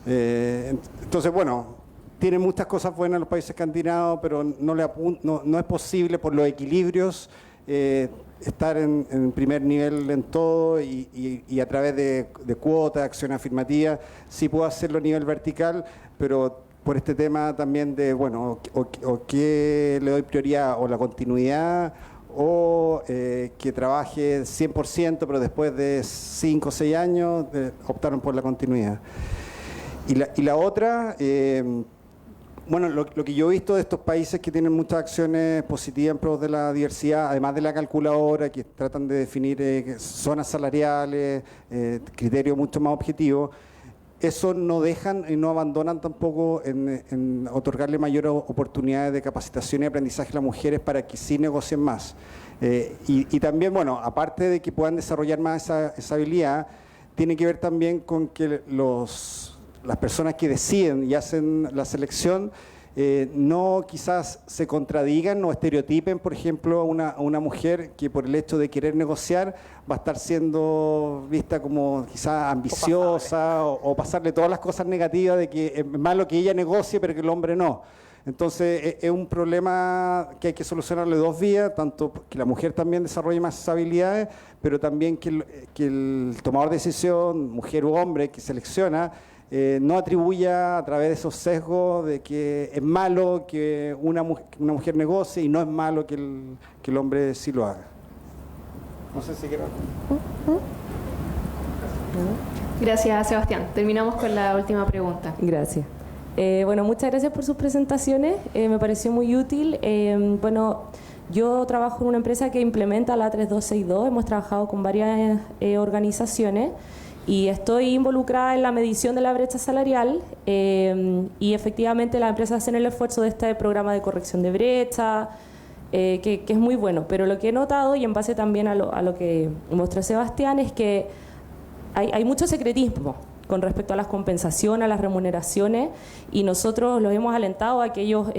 Entonces, bueno, tienen muchas cosas buenas los países escandinavos, pero no es posible por los equilibrios estar en primer nivel en todo y a través de cuotas, acción afirmativa. Sí puedo hacerlo a nivel vertical, pero por este tema también de, bueno, o qué le doy prioridad, o la continuidad, o que trabaje 100%, pero después de 5 o 6 años optaron por la continuidad. Y la otra, bueno, lo que yo he visto de estos países que tienen muchas acciones positivas en pro de la diversidad, además de la calculadora, que tratan de definir zonas salariales, criterios mucho más objetivos, eso no dejan y no abandonan tampoco en otorgarle mayores oportunidades de capacitación y aprendizaje a las mujeres para que sí negocien más. Y también, bueno, aparte de que puedan desarrollar más esa habilidad, tiene que ver también con que las personas que deciden y hacen la selección no quizás se contradigan o estereotipen, por ejemplo, a una mujer que por el hecho de querer negociar va a estar siendo vista como quizás ambiciosa o pasarle todas las cosas negativas de que es malo que ella negocie pero que el hombre no. Entonces es un problema que hay que solucionarle dos vías, tanto que la mujer también desarrolle más habilidades, pero también que el tomador de decisión, mujer u hombre, que selecciona, no atribuya a través de esos sesgos de que es malo que una mujer negocie y no es malo que el hombre sí lo haga. No sé si quiero... Gracias, Sebastián. Terminamos con la última pregunta. Gracias. Bueno, muchas gracias por sus presentaciones. Me pareció muy útil. Bueno, yo trabajo en una empresa que implementa la 3262. Hemos trabajado con varias organizaciones. Y estoy involucrada en la medición de la brecha salarial y efectivamente las empresas hacen el esfuerzo de este programa de corrección de brecha, que es muy bueno. Pero lo que he notado, y en base también a lo que mostró Sebastián, es que hay mucho secretismo con respecto a las compensaciones, a las remuneraciones, y nosotros los hemos alentado a que ellos...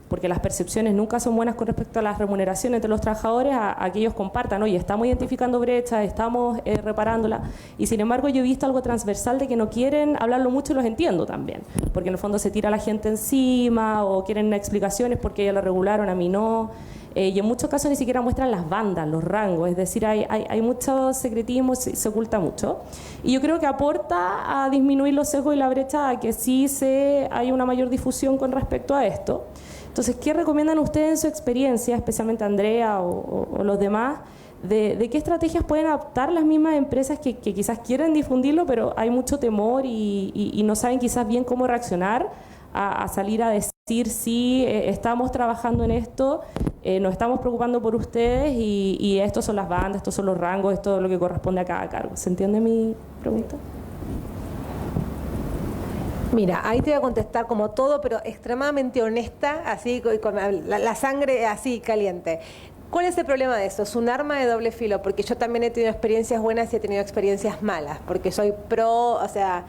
porque las percepciones nunca son buenas con respecto a las remuneraciones de los trabajadores, a que ellos compartan, oye, estamos identificando brechas, estamos reparándolas, y sin embargo yo he visto algo transversal de que no quieren hablarlo mucho y los entiendo también, porque en el fondo se tira la gente encima o quieren explicaciones porque ya lo regularon, a mí no, y en muchos casos ni siquiera muestran las bandas, los rangos, es decir, hay mucho secretismo, se oculta mucho, y yo creo que aporta a disminuir los sesgos y la brecha, a que sí hay una mayor difusión con respecto a esto. Entonces, ¿qué recomiendan ustedes en su experiencia, especialmente Andrea o los demás, de qué estrategias pueden adoptar las mismas empresas que quizás quieren difundirlo, pero hay mucho temor y no saben quizás bien cómo reaccionar a salir a decir, sí, estamos trabajando en esto, nos estamos preocupando por ustedes y estos son las bandas, estos son los rangos, esto es lo que corresponde a cada cargo? ¿Se entiende mi pregunta? Mira, ahí te voy a contestar como todo, pero extremadamente honesta, así con la sangre así caliente. ¿Cuál es el problema de esto? Es un arma de doble filo, porque yo también he tenido experiencias buenas y he tenido experiencias malas, porque soy pro, o sea,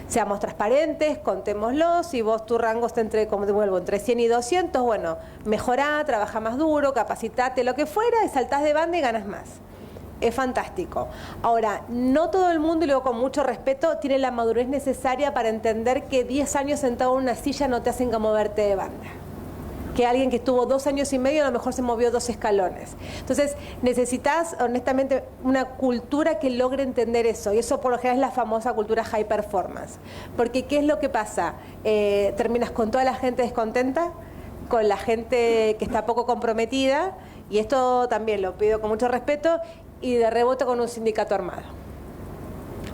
seamos transparentes, contémoslo, si vos tu rango está entre 100 y 200, bueno, mejorá, trabaja más duro, capacitate, lo que fuera, y saltás de banda y ganas más. Es fantástico. Ahora, no todo el mundo, y luego con mucho respeto, tiene la madurez necesaria para entender que 10 años sentado en una silla no te hacen que moverte de banda. Que alguien que estuvo 2 años y medio a lo mejor se movió 2 escalones. Entonces, necesitas, honestamente, una cultura que logre entender eso. Y eso, por lo general, es la famosa cultura high performance. Porque, ¿qué es lo que pasa? Terminas con toda la gente descontenta, con la gente que está poco comprometida, y esto también lo pido con mucho respeto, y de rebote con un sindicato armado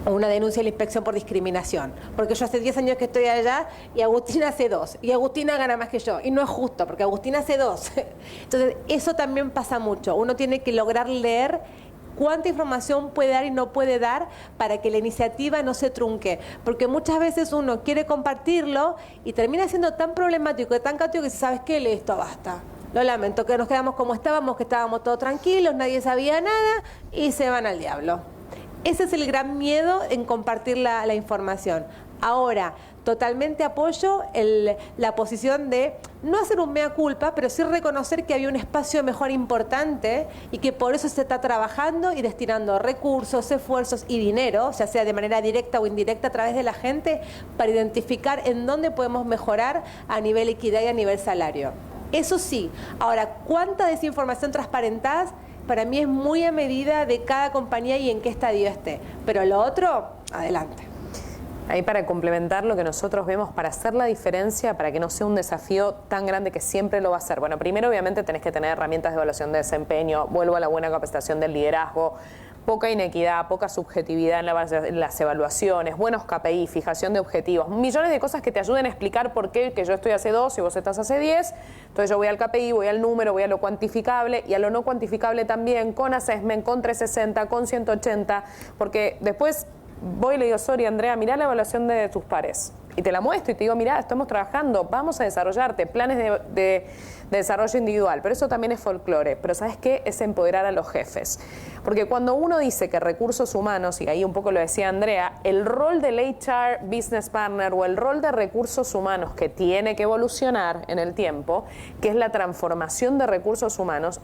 o una denuncia de la inspección por discriminación, porque yo hace 10 años que estoy allá y Agustina hace 2 y Agustina gana más que yo, y no es justo porque Agustina hace 2. Entonces eso también pasa mucho, uno tiene que lograr leer cuánta información puede dar y no puede dar para que la iniciativa no se trunque, porque muchas veces uno quiere compartirlo y termina siendo tan problemático y tan caótico que si sabes qué, esto basta. Lo lamento, que nos quedamos como estábamos, que estábamos todos tranquilos, nadie sabía nada y se van al diablo. Ese es el gran miedo en compartir la información. Ahora, totalmente apoyo la posición de no hacer un mea culpa, pero sí reconocer que había un espacio de mejora importante y que por eso se está trabajando y destinando recursos, esfuerzos y dinero, ya sea de manera directa o indirecta a través de la gente, para identificar en dónde podemos mejorar a nivel equidad y a nivel salario. Eso sí. Ahora, ¿cuánta desinformación transparentada? Para mí es muy a medida de cada compañía y en qué estadio esté. Pero lo otro, adelante. Ahí para complementar lo que nosotros vemos, para hacer la diferencia, para que no sea un desafío tan grande que siempre lo va a ser. Bueno, primero obviamente tenés que tener herramientas de evaluación de desempeño, vuelvo a la buena capacitación del liderazgo, poca inequidad, poca subjetividad en las evaluaciones, buenos KPI, fijación de objetivos, millones de cosas que te ayuden a explicar por qué que yo estoy hace 2 y vos estás hace 10. Entonces yo voy al KPI, voy al número, voy a lo cuantificable y a lo no cuantificable también, con assessment, con 360, con 180, porque después voy y le digo, sorry Andrea, mirá la evaluación de tus pares. Y te la muestro y te digo, mirá, estamos trabajando, vamos a desarrollarte planes de desarrollo individual. Pero eso también es folclore. Pero ¿sabes qué? Es empoderar a los jefes. Porque cuando uno dice que recursos humanos, y ahí un poco lo decía Andrea, el rol del HR Business Partner o el rol de recursos humanos que tiene que evolucionar en el tiempo, que es la transformación de recursos humanos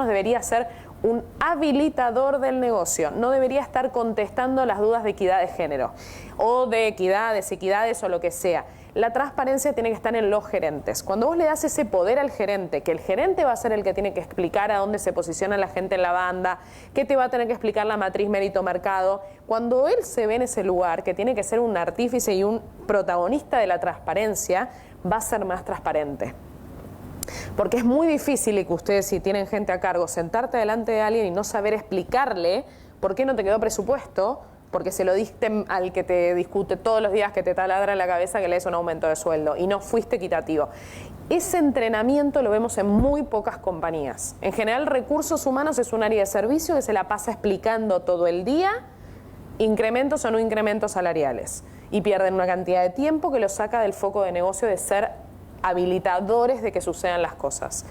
debería ser un habilitador del negocio. No debería estar contestando las dudas de equidad de género o de equidad, desequidades o lo que sea. La transparencia tiene que estar en los gerentes. Cuando vos le das ese poder al gerente, que el gerente va a ser el que tiene que explicar a dónde se posiciona la gente en la banda, que te va a tener que explicar la matriz mérito-mercado, cuando él se ve en ese lugar, que tiene que ser un artífice y un protagonista de la transparencia, va a ser más transparente. Porque es muy difícil, y que ustedes, si tienen gente a cargo, sentarte delante de alguien y no saber explicarle por qué no te quedó presupuesto, porque se lo diste al que te discute todos los días, que te taladra en la cabeza que le des un aumento de sueldo y no fuiste equitativo. Ese entrenamiento lo vemos en muy pocas compañías. En general, recursos humanos es un área de servicio que se la pasa explicando todo el día incrementos o no incrementos salariales y pierden una cantidad de tiempo que los saca del foco de negocio de ser habilitadores de que sucedan las cosas.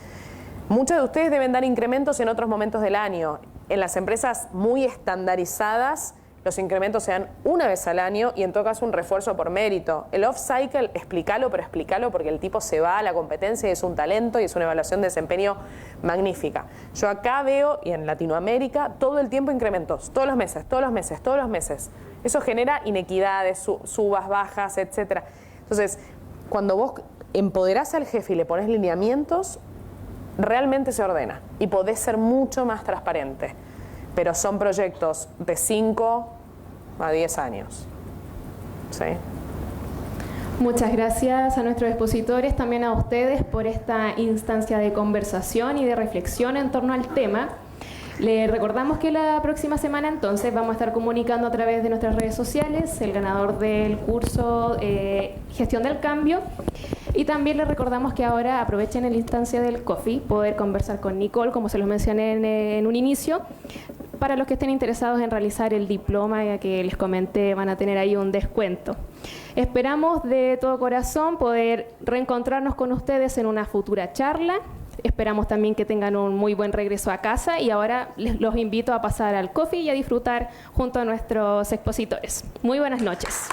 Muchos de ustedes deben dar incrementos en otros momentos del año. En las empresas muy estandarizadas, los incrementos se dan una vez al año y en todo caso un refuerzo por mérito. El off-cycle, explícalo, pero explícalo porque el tipo se va a la competencia y es un talento y es una evaluación de desempeño magnífica. Yo acá veo, y en Latinoamérica, todo el tiempo incrementos, todos los meses, todos los meses, todos los meses. Eso genera inequidades, subas, bajas, etc. Entonces, cuando vos empoderás al jefe y le pones lineamientos, realmente se ordena y podés ser mucho más transparente. Pero son proyectos de 5 a 10 años. ¿Sí? Muchas gracias a nuestros expositores, también a ustedes por esta instancia de conversación y de reflexión en torno al tema. Les recordamos que la próxima semana entonces vamos a estar comunicando a través de nuestras redes sociales el ganador del curso Gestión del Cambio. Y también les recordamos que ahora aprovechen la instancia del coffee, poder conversar con Nicole, como se los mencioné en un inicio. Para los que estén interesados en realizar el diploma, ya que les comenté, van a tener ahí un descuento. Esperamos de todo corazón poder reencontrarnos con ustedes en una futura charla. Esperamos también que tengan un muy buen regreso a casa y ahora los invito a pasar al coffee y a disfrutar junto a nuestros expositores. Muy buenas noches.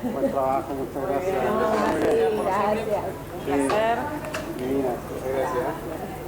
Buen trabajo, muchas gracias. Gracias. Un placer. Divina, muchas gracias.